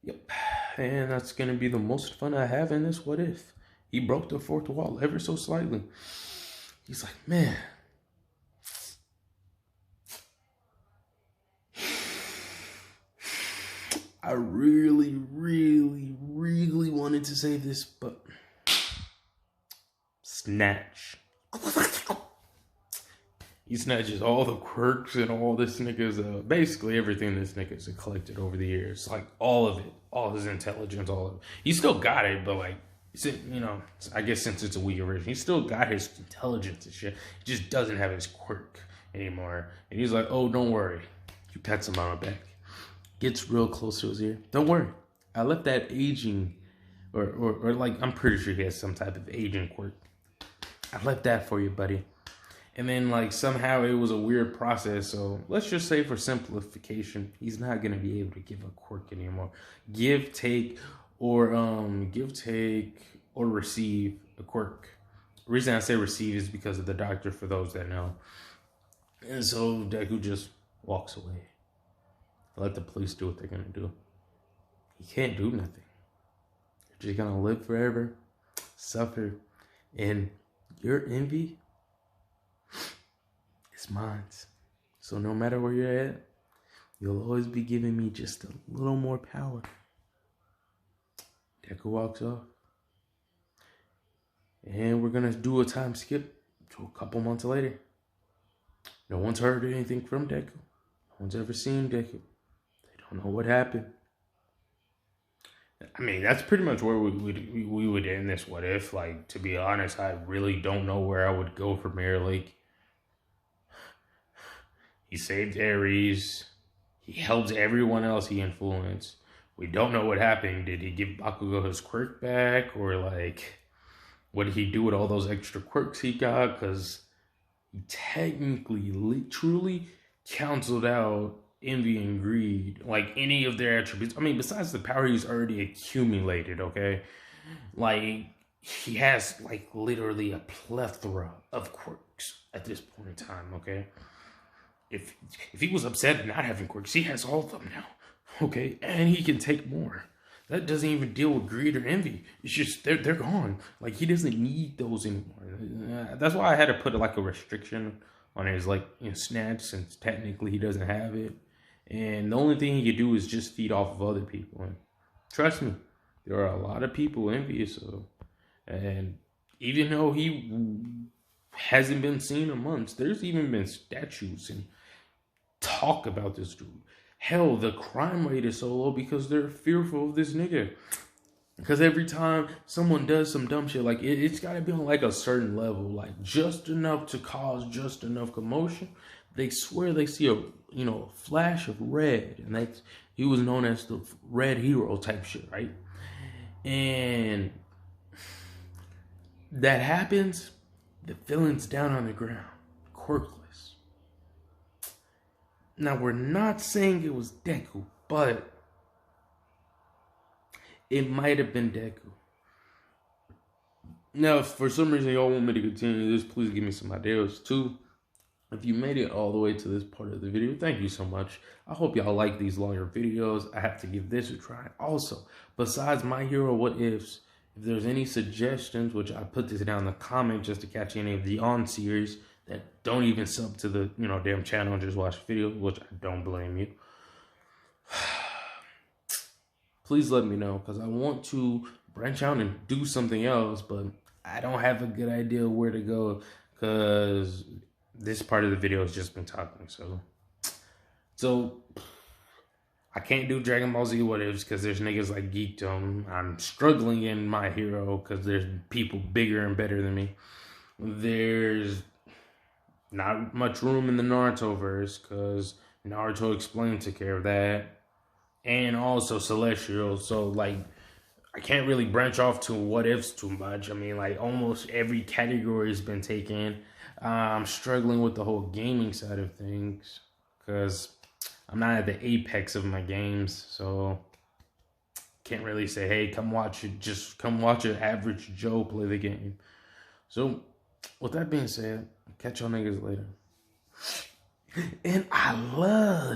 [SPEAKER 1] yep. And that's going to be the most fun I have in this what if. He broke the fourth wall ever so slightly. He's like, man. I really, really, really wanted to say this, but snatch. He snatches all the quirks and all this nigga's, basically everything this nigga's collected over the years. Like, all of it. All his intelligence, all of it. He still got it, but like, I guess since it's a weaker version, he still got his intelligence and shit. He just doesn't have his quirk anymore. And he's like, oh, don't worry. He pats him on the back. Gets real close to his ear. Don't worry. I left that aging, or like, I'm pretty sure he has some type of aging quirk. I left that for you, buddy. And then, like, somehow it was a weird process. So let's just say for simplification, he's not going to be able to give a quirk anymore. Give, take, or receive a quirk. The reason I say receive is because of the doctor, for those that know. And so Deku just walks away. Let the police do what they're going to do. He can't do nothing. You're just going to live forever, suffer, and your envy is mine. So no matter where you're at, you'll always be giving me just a little more power. Deku walks off. And we're going to do a time skip to a couple months later. No one's heard anything from Deku. No one's ever seen Deku. They don't know what happened. I mean, that's pretty much where we would end this what if. Like, to be honest, I really don't know where I would go from here. Like, he saved Ares. He helps everyone else he influenced. We don't know what happened. Did he give Bakugo his quirk back? Or, like, what did he do with all those extra quirks he got? Because he technically, truly canceled out envy and greed. Like, any of their attributes. I mean, besides the power he's already accumulated, okay? Like, he has, like, literally a plethora of quirks at this point in time, okay? If he was upset at not having quirks, he has all of them now. Okay, and he can take more. That doesn't even deal with greed or envy. It's just they're gone. Like, he doesn't need those anymore. That's why I had to put like a restriction on his snatch, since technically he doesn't have it. And the only thing he could do is just feed off of other people. And trust me, there are a lot of people envious of. And even though he hasn't been seen in months, there's even been statues and talk about this dude. Hell, the crime rate is so low because they're fearful of this nigga. Because every time someone does some dumb shit, like, it's got to be on, like, a certain level. Like, just enough to cause just enough commotion. They swear they see a flash of red. And he was known as the red hero type shit, right? And that happens, the villain's down on the ground, quirkless. Now, we're not saying it was Deku, but it might have been Deku. Now, if for some reason y'all want me to continue this, please give me some ideas too. If you made it all the way to this part of the video, thank you so much. I hope y'all like these longer videos. I have to give this a try. Also, besides My Hero What Ifs, if there's any suggestions, which I put this down in the comment just to catch any of the on series that don't even sub to the damn channel and just watch videos, which I don't blame you. Please let me know, because I want to branch out and do something else, but I don't have a good idea where to go, because this part of the video has just been talking. So I can't do Dragon Ball Z What Ifs because there's niggas like Geekdom. I'm struggling in My Hero because there's people bigger and better than me. There's not much room in the Naruto verse because Naruto Explained took care of that. And also Celestial. So like, I can't really branch off to What Ifs too much. I mean, like, almost every category has been taken. I'm struggling with the whole gaming side of things because I'm not at the apex of my games. So can't really say, hey, come watch it. Just come watch an average Joe play the game. So with that being said, catch y'all niggas later. And I love